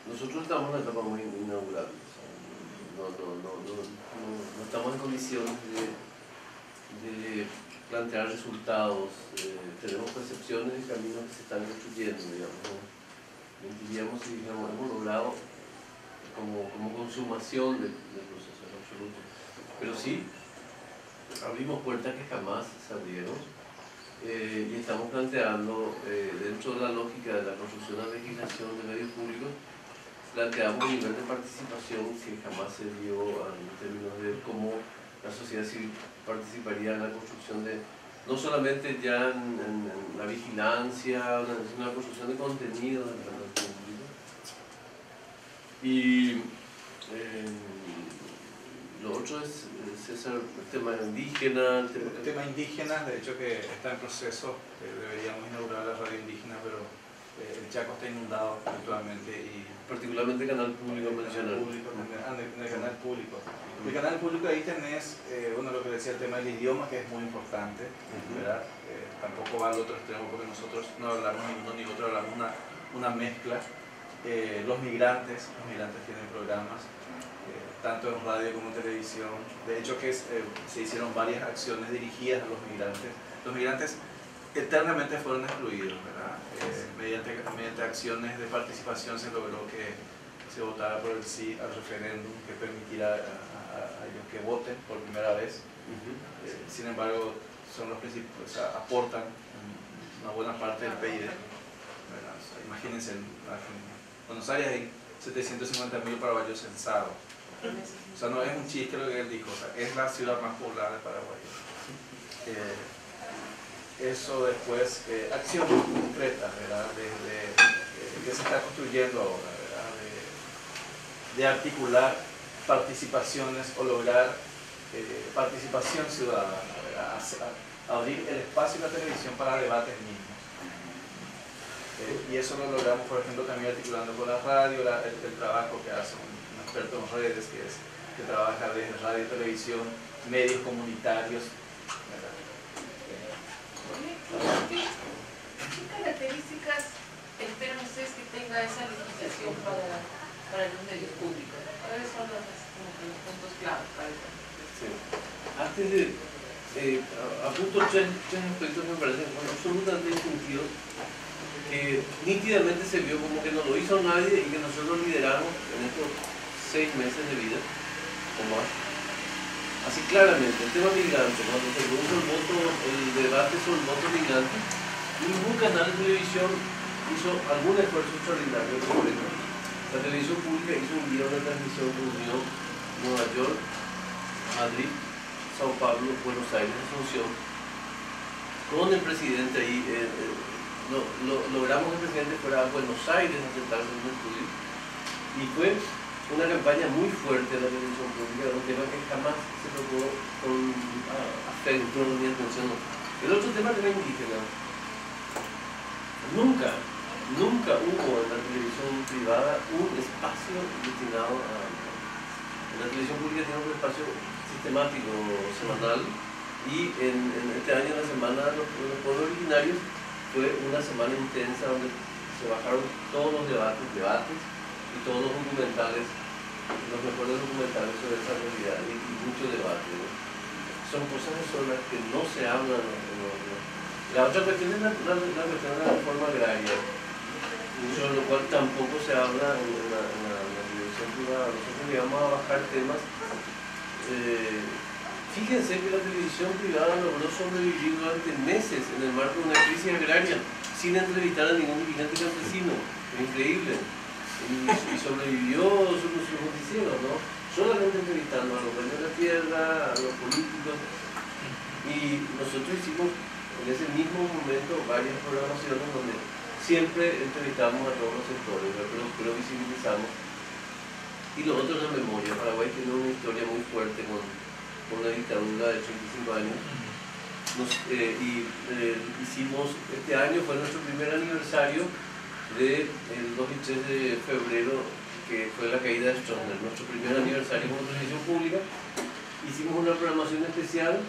Nosotros estamos en una etapa muy inaugural. No estamos en condiciones de plantear resultados. Tenemos percepciones de caminos que se están construyendo, digamos. Mentiríamos si digamos, hemos logrado como consumación del proceso en absoluto. Pero sí, abrimos puertas que jamás se abrieron, y estamos planteando, dentro de la lógica de la construcción de la legislación de medios públicos, planteamos un nivel de participación que jamás se dio en términos de cómo la sociedad civil participaría en la construcción de, no solamente ya en la vigilancia, sino en la construcción de contenido del canal público. Y lo otro es el tema indígena. El tema indígena, de hecho que está en proceso, deberíamos inaugurar la radio indígena, pero el Chaco está inundado actualmente, y particularmente el canal público mencionado. En el canal público. El canal público ahí tenés, lo que decía, el tema del idioma, que es muy importante, ¿verdad? Tampoco va al otro extremo, porque nosotros no hablamos ni uno ni otro, hablamos una mezcla. Los migrantes tienen programas, tanto en radio como en televisión. De hecho que se hicieron varias acciones dirigidas a los migrantes. Los migrantes eternamente fueron excluidos, ¿verdad? Mediante acciones de participación se logró que se votara por el sí al referéndum que permitirá a ellos que voten por primera vez. Sin embargo, son los principales, o sea, aportan una buena parte del PIB, ¿verdad? O sea, imagínense, en Buenos Aires hay 750.000 paraguayos censados. O sea, no es un chiste lo que él dijo, o sea, es la ciudad más poblada de Paraguay. Eso después, acciones concretas, ¿verdad? Que se está construyendo ahora, ¿verdad? De articular participaciones o lograr participación ciudadana, ¿verdad? Abrir el espacio de la televisión para debates mismos. Y eso lo logramos, por ejemplo, también articulando con la radio, el trabajo que hace un experto en redes, que trabaja desde radio y televisión, medios comunitarios, ¿verdad? ¿qué características esperan ustedes que tenga esa legislación para los medios públicos? ¿Cuáles son los puntos claves para eso? Sí. Antes de apunto tres aspectos que me parecen absolutamente distintivos, que nítidamente se vio como que no lo hizo nadie y que nosotros lideramos en estos 6 meses de vida o más. Así claramente, el tema migrante, cuando se produjo el debate sobre el voto migrante, ningún canal de televisión hizo algún esfuerzo extraordinario sobre eso. La televisión pública hizo un guión de transmisión que unió Nueva York, Madrid, Sao Paulo, Buenos Aires, Asunción, con el presidente ahí. Logramos que el presidente fuera a Buenos Aires a sentarse en un estudio, y fue una campaña muy fuerte de la televisión pública, un tema que jamás se tocó con afecto ni atención. El otro tema era indígena. Nunca hubo en la televisión privada un espacio destinado a... La televisión pública tiene un espacio sistemático semanal, y en este año, la semana de los pueblos originarios, fue una semana intensa donde se bajaron todos los debates y todos los documentales, los mejores documentales sobre esa realidad, y mucho debate, ¿no? Son cosas sobre las que no se habla. La otra cuestión es la cuestión de la reforma agraria, sobre lo cual tampoco se habla en la televisión privada. Nosotros llegamos a bajar temas. Fíjense que la televisión privada logró sobrevivir durante meses en el marco de una crisis agraria sin entrevistar a ningún dirigente campesino. Es increíble. Y sobrevivió sus noticieros, ¿no? Solamente entrevistando a los dueños de la tierra, a los políticos. Y nosotros hicimos en ese mismo momento varias programaciones donde siempre entrevistamos a todos los sectores, pero visibilizamos. Y lo otro es la memoria. Paraguay tiene una historia muy fuerte con la dictadura de 35 años. Hicimos, este año fue nuestro primer aniversario del 2 y 3 de febrero, que fue la caída de Stroessner, nuestro primer aniversario como televisión pública. Hicimos una programación especial.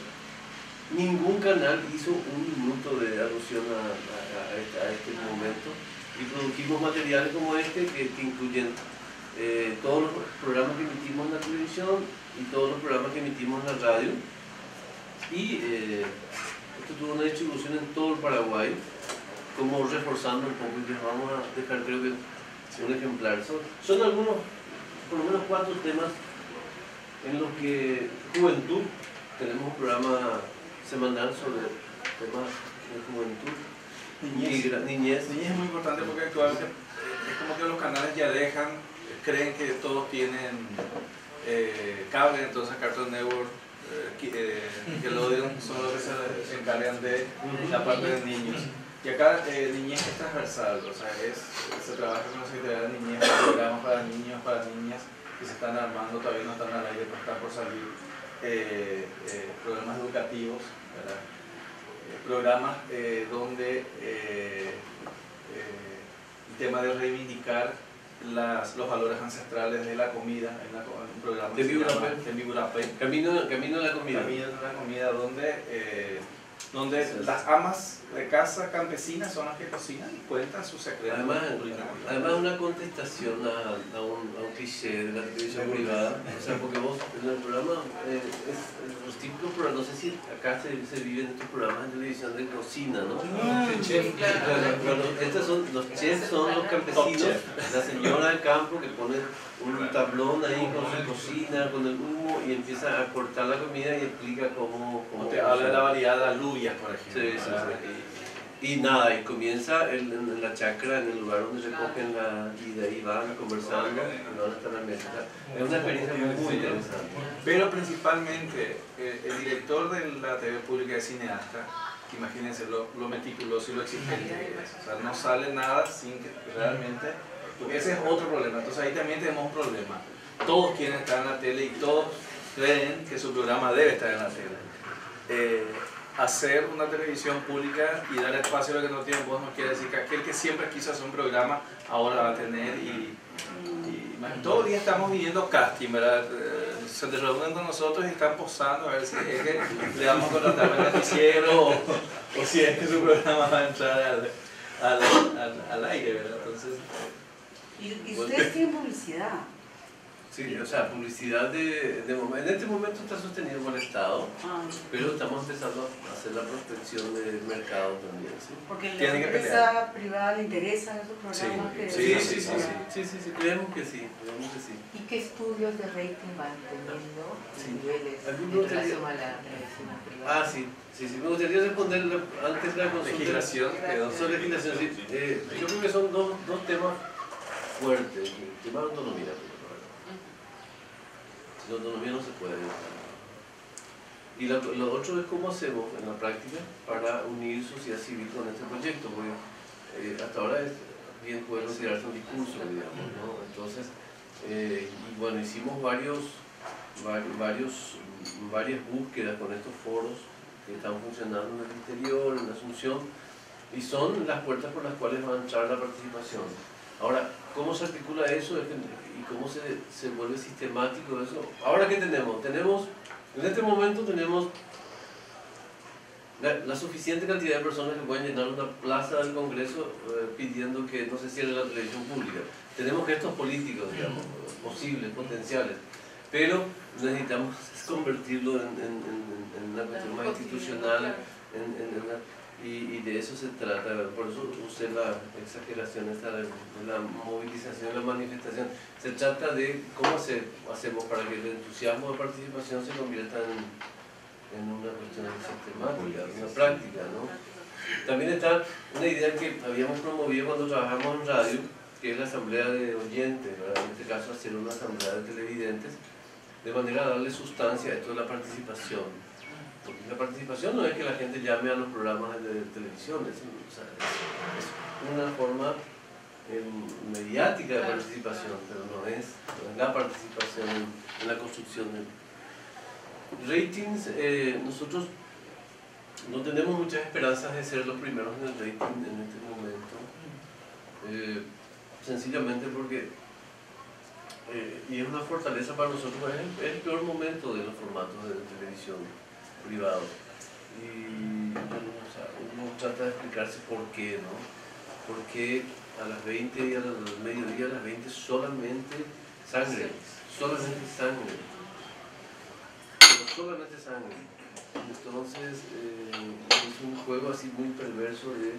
Ningún canal hizo un minuto de alusión a este momento, y produjimos materiales como este que incluyen todos los programas que emitimos en la televisión y todos los programas que emitimos en la radio, y esto tuvo una distribución en todo el Paraguay, como reforzando un poco, y les vamos a dejar, creo que un ejemplar. Son algunos, por lo menos 4 temas en los que juventud, tenemos un programa semanal sobre temas de juventud. Niñez es muy importante, porque actualmente es como que los canales ya creen que todos tienen cable, entonces Cartoon Network, Nickelodeon son los que se encargan de la parte de niños. Y acá niñez es transversal, o sea, se trabaja con la Secretaría de Niñez, programas para niños, para niñas, que se están armando, todavía no están al aire, pero están por salir, programas educativos, ¿verdad? Programas donde el tema de reivindicar los valores ancestrales de la comida, en un programa de Vigurapé. Camino a la comida. Camino a la comida, donde las amas de casa campesinas son las que cocinan y cuentan sus secretos. Además una contestación a un cliché de la televisión privada, o sea, porque vos en el programa, los típicos programas, no sé si acá se viven estos programas de televisión de cocina, ¿no? Estos son, los chefs son los campesinos, la señora del campo que pone un tablón ahí con su cocina, con el humo, y empieza a cortar la comida y explica cómo te habla de la variedad de alubias, por ejemplo. Sí. Y nada, y comienza en la chacra, en el lugar donde recogen y de ahí van conversando, y van hasta la mesa. Es una experiencia muy interesante. Pero principalmente, el director de la TV pública es cineasta. Imagínense lo meticuloso y lo exigente que es. O sea, no sale nada sin que realmente... Porque ese es otro problema. Entonces ahí también tenemos un problema. Todos quieren estar en la tele y todos creen que su programa debe estar en la tele. Hacer una televisión pública y dar espacio a lo que no tiene voz no quiere decir que aquel que siempre quiso hacer un programa ahora va a tener. Todo el día estamos viviendo casting, ¿verdad? Se reúnen con nosotros y están posando a ver si es que le vamos a contratar al noticiero o si es que su programa va a entrar al aire, ¿verdad? Entonces, ¿Y ustedes tienen publicidad? Sí, o sea, publicidad en este momento está sostenido por el Estado, pero estamos empezando a hacer la prospección del mercado también, ¿sí? Porque la Tienen que empresa privada le interesan esos programas que... Sí, creemos que sí. ¿Y qué estudios de rating van teniendo niveles en relación a la televisión privada? Sí, me gustaría responder antes de la consulta. legislación. Sobre legislación, sí. Yo creo que son dos temas fuertes. El tema de autonomía. Sin autonomía no se puede. Y lo otro es cómo hacemos en la práctica para unir sociedad civil con este proyecto, porque hasta ahora es bien poder considerarse un discurso, digamos, ¿no? Entonces, y bueno, hicimos varias búsquedas con estos foros que están funcionando en el interior, en Asunción, y son las puertas por las cuales va a entrar la participación. Ahora, ¿cómo se articula eso y cómo se vuelve sistemático eso? Ahora, ¿qué tenemos? En este momento tenemos la suficiente cantidad de personas que pueden llenar una plaza del Congreso pidiendo que no se cierre la televisión pública. Tenemos gestos políticos, digamos, posibles, potenciales, pero necesitamos convertirlo en una cuestión más institucional, y de eso se trata. Por eso usé la exageración esta de la movilización, la manifestación. Se trata de cómo hacemos para que el entusiasmo de participación se convierta en una cuestión sistemática, una práctica, ¿no? También está una idea que habíamos promovido cuando trabajamos en radio, que es la asamblea de oyentes, ¿verdad? En este caso hacer una asamblea de televidentes, de manera a darle sustancia a esto de la participación. Porque la participación no es que la gente llame a los programas de televisión, es una forma mediática de participación, pero no es la participación en la construcción de ratings. Nosotros no tenemos muchas esperanzas de ser los primeros en el rating en este momento, sencillamente porque, y es una fortaleza para nosotros, es el peor momento de los formatos de televisión privados, y uno trata de explicarse por qué, ¿no? Porque a las 20 y al mediodía, a las 20 solamente sangre, solamente sangre. Entonces es un juego así muy perverso de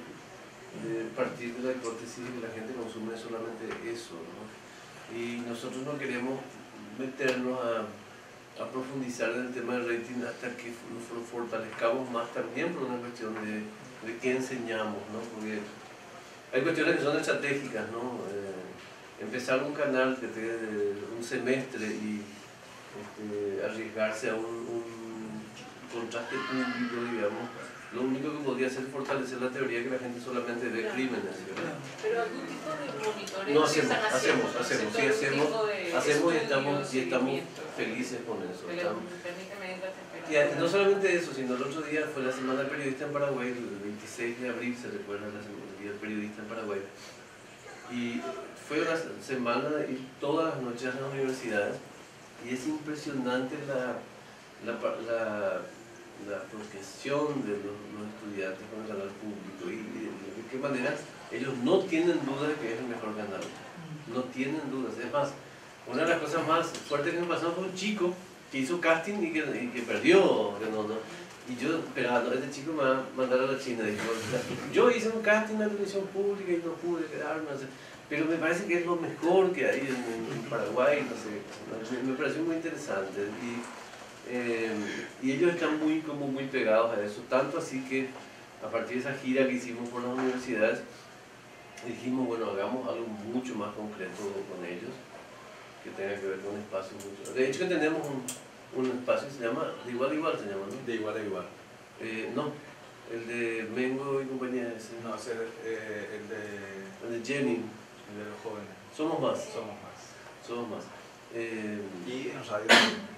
partir de la hipótesis de que la gente consume solamente eso, ¿no? Y nosotros no queremos meternos a profundizar en el tema del rating hasta que nos fortalezcamos más también por una cuestión de qué enseñamos, ¿no? Porque hay cuestiones que son estratégicas, ¿no? Empezar un canal que tenga un semestre y arriesgarse a un contraste público, digamos, lo único que podría hacer es fortalecer la teoría que la gente solamente ve crímenes, ¿verdad? Pero algún tipo de monitoreo. No, hacemos y estamos felices con eso. Y no solamente eso, sino el otro día fue la Semana del Periodista en Paraguay, el 26 de abril, se recuerda el Día del Periodista en Paraguay. Y fue una semana de ir todas las noches a las universidades, y es impresionante la protección de los estudiantes con el canal público, y de qué manera ellos no tienen duda de que es el mejor canal, no tienen dudas. Es más, una de las cosas más fuertes que me pasó fue un chico que hizo casting y que perdió, y yo esperaba, este chico me va a mandar a la China. Dijo, yo hice un casting en la televisión pública y no pude quedarme, pero me parece que es lo mejor que hay en Paraguay, me pareció muy interesante. Y ellos están muy pegados a eso, tanto así que a partir de esa gira que hicimos por las universidades, dijimos, bueno, hagamos algo mucho más concreto con ellos, que tenga que ver con espacios mucho. De hecho, que tenemos un espacio que se llama De Igual a Igual, se llama, ¿no? De Igual a Igual. No, el de Mengo y compañía. No, ese es el de Jenny. El de los jóvenes. Somos más. Y en radio.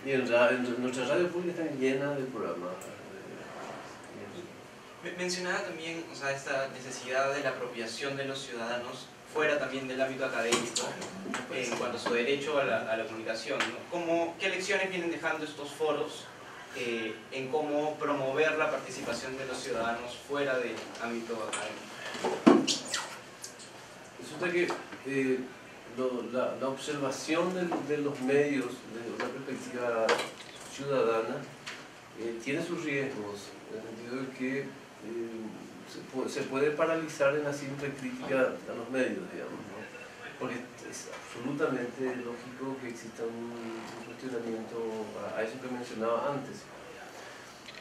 Y en nuestra radio pública está llena de programas. Mencionaba también, o sea, esta necesidad de la apropiación de los ciudadanos fuera también del ámbito académico en cuanto a su derecho a la comunicación, ¿no? ¿Qué lecciones vienen dejando estos foros en cómo promover la participación de los ciudadanos fuera del ámbito académico. Resulta que la observación de los medios desde una perspectiva ciudadana tiene sus riesgos, en el sentido de que se puede paralizar en la simple crítica a los medios, digamos, ¿no? Porque es absolutamente lógico que exista un cuestionamiento a eso que mencionaba antes.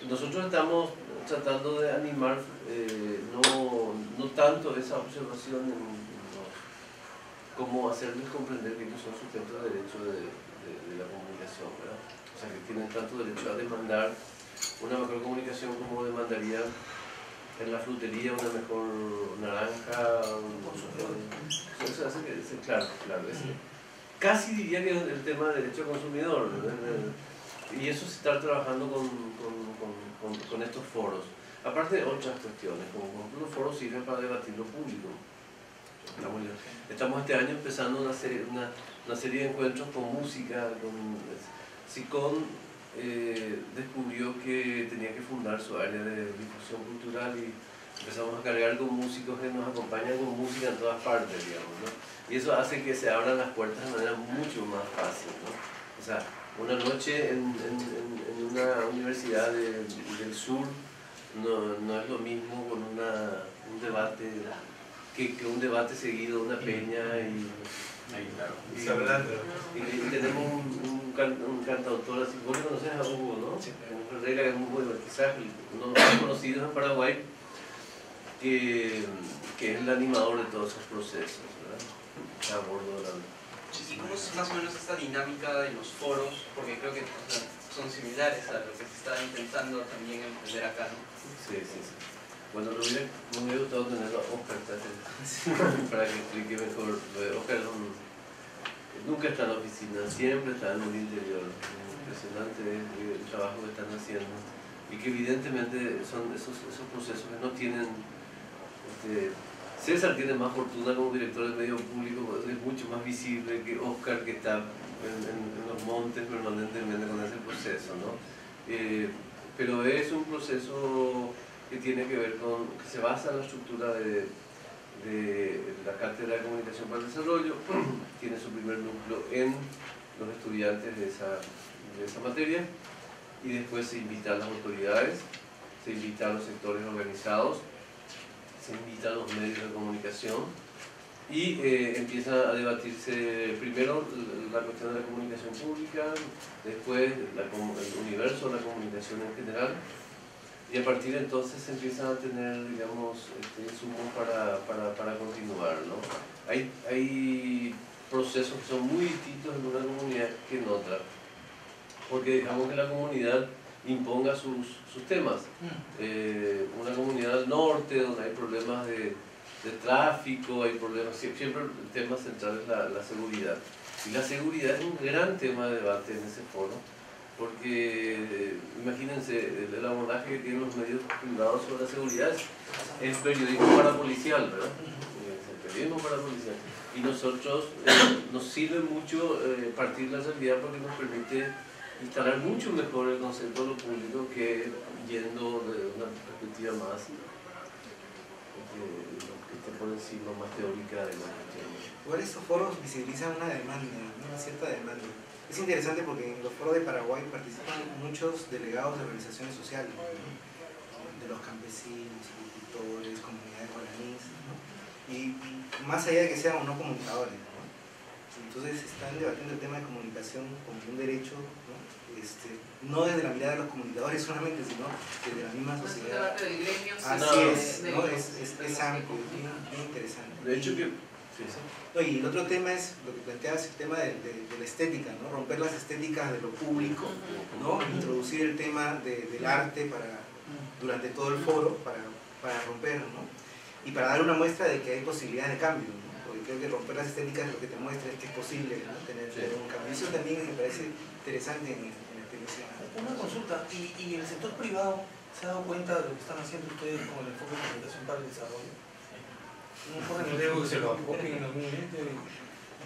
Nosotros estamos tratando de animar no tanto esa observación como hacerles comprender que ellos son sujetos de derecho de la comunicación, ¿verdad? O sea, que tienen tanto derecho a demandar una mejor comunicación como demandaría en la frutería una mejor naranja. Eso hace que, claro, casi diría que es el tema de derecho al consumidor, ¿verdad? Y eso se está trabajando con estos foros. Aparte de otras cuestiones, como los foros sirven para debatir lo público. Estamos este año empezando una serie de encuentros con música. SICON descubrió que tenía que fundar su área de difusión cultural y empezamos a cargar con músicos que nos acompañan con música en todas partes, digamos, ¿no? Y eso hace que se abran las puertas de manera mucho más fácil, ¿no? O sea, una noche en una universidad del sur no es lo mismo con un debate que un debate seguido, una peña y tenemos un cantautor así. Vos conocés a Hugo, ¿no? Sí. Herrera, es muy bueno, quizás uno de los más conocidos en Paraguay, que es el animador de todos esos procesos, ¿verdad? A bordo de la... ¿Y cómo es más o menos esta dinámica de los foros? Porque creo que son similares a lo que se está intentando también emprender acá, ¿no? Sí. Bueno, me hubiera gustado tener a Oscar para que explique mejor. Oscar nunca está en la oficina, siempre está en el interior. Impresionante el trabajo que están haciendo. Y que evidentemente son esos procesos que no tienen... César tiene más fortuna como director del medio público, es mucho más visible que Oscar, que está en los montes permanentemente con ese proceso, ¿no? Pero es un proceso que tiene que ver que se basa en la estructura de la Cátedra de Comunicación para el Desarrollo, tiene su primer núcleo en los estudiantes de esa materia, y después se invita a las autoridades, se invita a los sectores organizados, se invita a los medios de comunicación y empieza a debatirse primero la cuestión de la comunicación pública, después el universo de la comunicación en general, y a partir de entonces se empiezan a tener, digamos, insumos para continuar, ¿no? Hay procesos que son muy distintos en una comunidad que en otra, porque dejamos que la comunidad imponga sus temas. Una comunidad del norte donde hay problemas de tráfico, hay problemas, siempre el tema central es la seguridad. Y la seguridad es un gran tema de debate en ese foro, porque imagínense el abordaje que tienen los medios privados sobre la seguridad es periodismo parapolicial, ¿verdad? Es periodismo parapolicial. Y nosotros nos sirve mucho partir de la realidad porque nos permite instalar mucho mejor el concepto de lo público que yendo de una perspectiva más que esté por encima, más teórica de la cuestión. Igual estos foros visibilizan una demanda, una cierta demanda. Es interesante porque en los foros de Paraguay participan muchos delegados de organizaciones sociales, ¿no? De los campesinos, agricultores, comunidades guaraníes, ¿no? Y más allá de que sean o no comunicadores, ¿no? Entonces están debatiendo el tema de comunicación como un derecho, ¿no? No desde la mirada de los comunicadores solamente, sino desde la misma sociedad. Así es, ¿no? Es amplio, bien interesante. De hecho que... No, y el otro tema es lo que planteabas, el tema de la estética, ¿no? Romper las estéticas de lo público, ¿no? Introducir el tema del arte durante todo el foro para romper, ¿no? Y para dar una muestra de que hay posibilidades de cambio, ¿no? Porque creo que romper las estéticas lo que te muestra es que es posible, ¿no? tener un cambio. Eso también me parece interesante en esta edición. Una consulta, ¿y el sector privado se ha dado cuenta de lo que están haciendo ustedes con el enfoque de comunicación para el desarrollo? No corren el riesgo que se lo acogen en algún momento.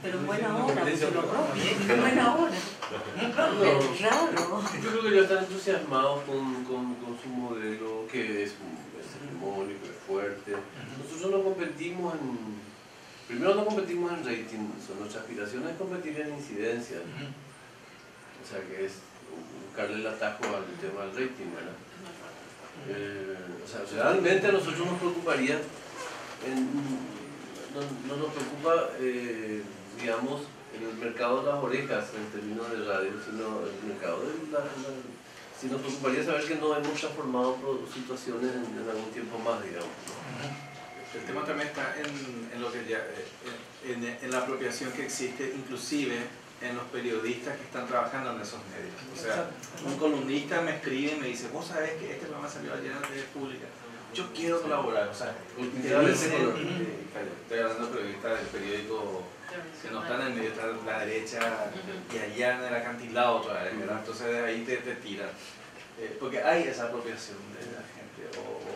Pero en buena hora, porque lo propio, en buena hora. Es raro. Yo creo que ya están entusiasmados con su modelo, que es hegemónico, es fuerte. Nosotros no competimos primero no competimos en rating, nuestra aspiración es competir en incidencia. O sea, que es buscarle el atajo al tema del rating, ¿verdad? O sea, realmente a nosotros nos preocuparía, no nos preocupa, digamos, el mercado de las orejas en términos de radio, sino el mercado de si nos preocuparía saber que no hemos transformado situaciones en algún tiempo más, digamos. El tema también está en lo que ya, en la apropiación que existe, inclusive en los periodistas que están trabajando en esos medios. O sea, un columnista me escribe y me dice, vos sabés que este programa salió ayer en la TV pública, yo quiero colaborar. O sea, estoy hablando de periodistas del periódico que no están en el medio, están en la derecha y allá en el acantilado otra vez, ¿verdad? Entonces de ahí te tiran. Porque hay esa apropiación de la gente,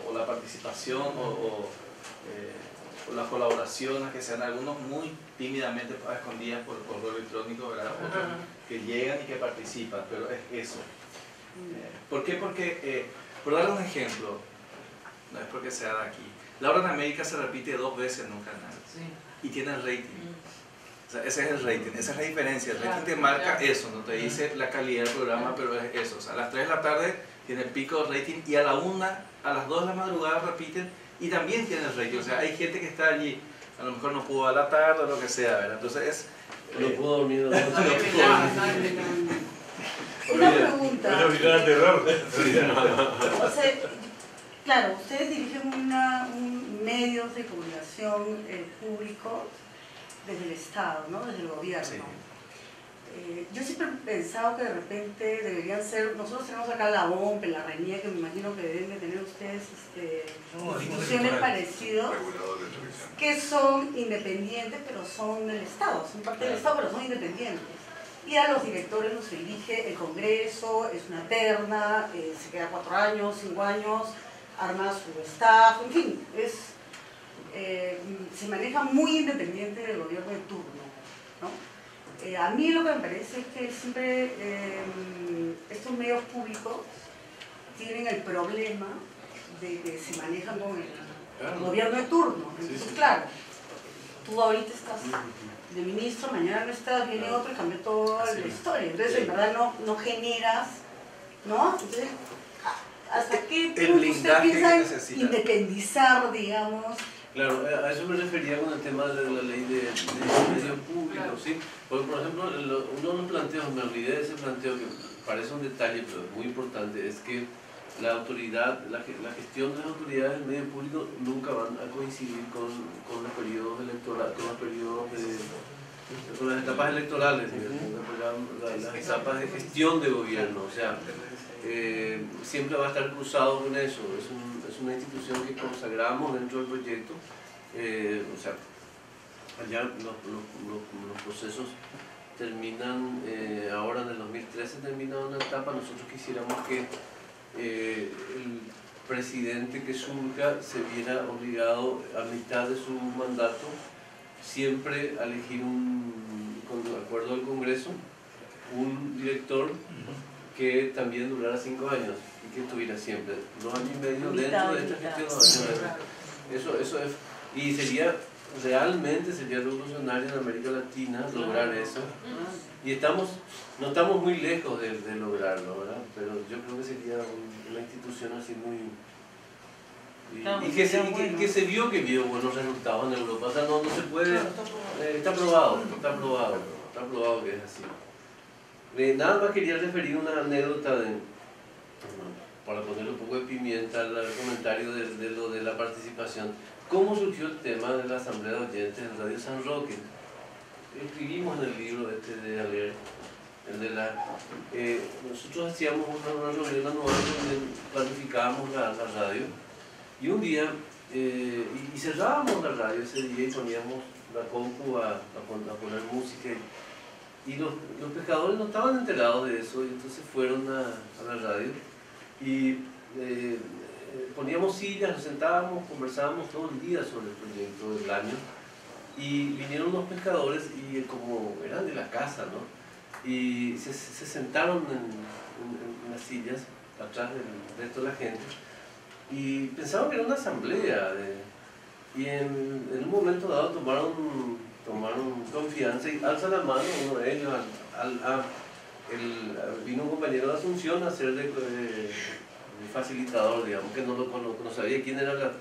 o la participación, o las colaboraciones que sean algunos muy tímidamente escondidas por correo electrónico, ¿verdad? Otros que llegan y que participan, pero es eso. ¿Por qué? Porque, por dar un ejemplo, no es porque sea de aquí, La Hora en América se repite 2 veces en un canal y tiene el rating. O sea, ese es el rating, esa es la diferencia. El rating te marca eso, no te dice la calidad del programa, pero es eso. O sea, a las 3 de la tarde tiene el pico de rating y a la 1, a las 2 de la madrugada repiten y también tiene el rating. O sea, hay gente que está allí, a lo mejor no pudo a la tarde o lo que sea, ¿verdad? Entonces es... No pudo dormir. Una pregunta. O sea, claro, ustedes dirigen un medio de comunicación público desde el Estado, ¿no? Desde el gobierno. Sí. Yo siempre he pensado que de repente deberían ser, nosotros tenemos acá la OMP, la RENIE, que me imagino que deben de tener ustedes instituciones parecidas, que son independientes, pero son del Estado, son parte del Estado, pero son independientes. Y a los directores los elige el Congreso, es una terna, se queda 4 años, 5 años, arma su staff, en fin, se maneja muy independiente del gobierno de turno, ¿no? A mí lo que me parece es que siempre estos medios públicos tienen el problema de que se manejan con el gobierno de turno. Entonces, claro, tú ahorita estás de ministro, mañana no estás, viene otro y cambia toda la historia. Entonces, en verdad no generas, ¿no? Entonces, ¿hasta qué punto usted piensa independizar, digamos? Claro, a eso me refería con el tema de la ley de medios públicos, ¿sí? Porque, por ejemplo, uno de los planteos, me olvidé de ese planteo que parece un detalle, pero es muy importante, es que la autoridad, la gestión de las autoridades del medio público nunca van a coincidir con los periodos electorales, con las etapas electorales, las etapas de gestión de gobierno, o sea, siempre va a estar cruzado con eso. Es una institución que consagramos dentro del proyecto, o sea, allá los procesos terminan, ahora en el 2013 termina una etapa, nosotros quisiéramos que el presidente que surja se viera obligado a mitad de su mandato siempre a elegir con acuerdo del Congreso, un director que también durara 5 años y que estuviera siempre 2 años y medio dentro de esta gestión. Eso es, y realmente sería revolucionario en América Latina lograr eso, y no estamos muy lejos de lograrlo, ¿verdad? Pero yo creo que sería una institución así muy... Y que se vio buenos resultados en Europa. O sea, no se puede... Está probado que es así. Nada más quería referir una anécdota para ponerle un poco de pimienta al comentario de lo de la participación. ¿Cómo surgió el tema de la Asamblea de Oyentes en Radio San Roque? Escribimos en el libro de Aler, nosotros hacíamos una reunión anual donde planificábamos la radio, y un día, y cerrábamos la radio ese día y poníamos la compu a poner música, y los pescadores no estaban enterados de eso, y entonces fueron a la radio y poníamos sillas, nos sentábamos, conversábamos todo el día sobre el proyecto del año, Y vinieron unos pescadores y como eran de la casa, ¿no? Y se sentaron en las sillas, atrás del resto de la gente, y pensaban que era una asamblea. Y en un momento dado tomaron confianza y alza la mano uno de ellos, vino un compañero de Asunción a ser de facilitador, digamos, que no sabía quién era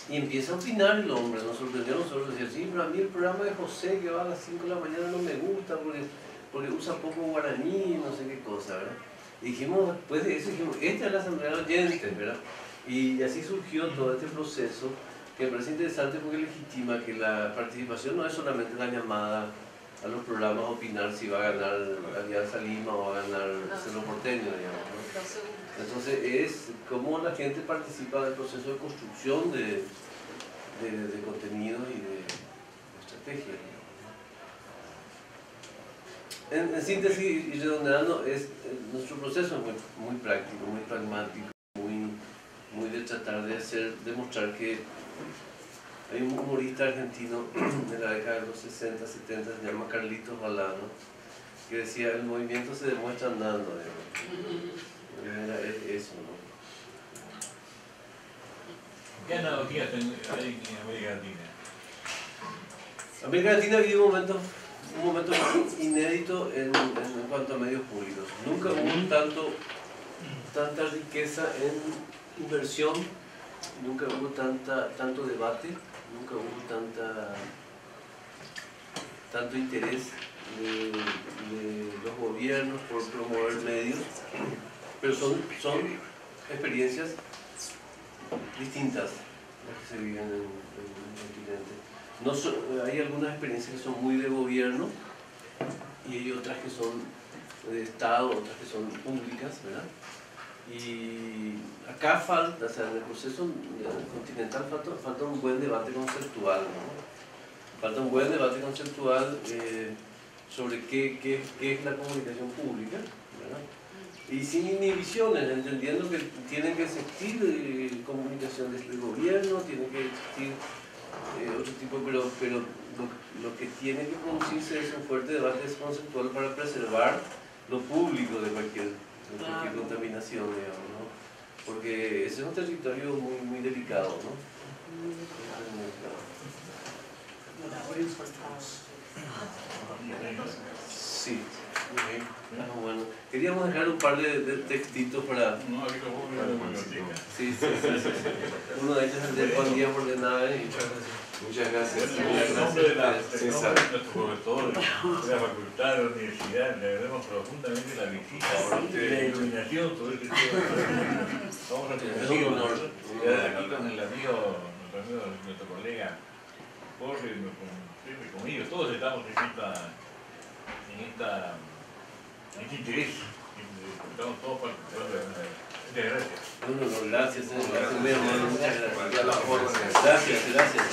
y empieza a opinar el hombre, nos sorprendió a nosotros, decía, sí, pero a mí el programa de José que va a las 5 de la mañana no me gusta porque usa poco guaraní, no sé qué cosa, ¿verdad? Y dijimos, después de eso, esta es la asamblea de oyentes, ¿verdad? Y así surgió todo este proceso, que me parece interesante porque legitima que la participación no es solamente la llamada a los programas a opinar si va a ganar Alianza Lima o va a ganar Cerro Porteño, digamos, ¿no? Entonces es cómo la gente participa del proceso de construcción de contenido y de estrategia. En síntesis y redondeando, nuestro proceso es muy práctico, muy pragmático, muy de tratar de demostrar que hay un humorista argentino de la década de los 60, 70, se llama Carlitos Balano, que decía, el movimiento se demuestra andando, era eso, ¿no? ¿Qué analogías hay en América Latina? América Latina vive un momento inédito en cuanto a medios públicos. Nunca hubo tanta riqueza en inversión, nunca hubo tanto debate, nunca hubo tanto interés de los gobiernos por promover medios, pero son experiencias distintas las que se viven en el continente. Hay algunas experiencias que son muy de gobierno y hay otras que son de Estado, otras que son públicas, ¿verdad? Y acá falta, o sea, en el proceso continental falta un buen debate conceptual, ¿no? Falta un buen debate conceptual sobre qué es la comunicación pública, ¿verdad? Y sin inhibiciones, entendiendo que tienen que existir comunicación desde el gobierno, tiene que existir otro tipo, pero lo que tiene que producirse es un fuerte debate conceptual para preservar lo público de cualquier contaminación, digamos, ¿no? Porque ese es un territorio muy delicado, ¿no? Sí. Bueno, queríamos dejar un par de textitos para... Sí. Uno de ellos es de Juan Díaz Ordenada y... Muchas gracias. En nombre de nuestro profesor, de la facultad, de la universidad, le agradecemos profundamente la visita y la iluminación sobre este tema. Vamos a tener un honor. Aquí con el amigo, nuestro colega Jorge, con ellos, todos estamos en este interés. Estamos todos participando. Muchas gracias. Gracias, muy amable, muchas gracias. Gracias.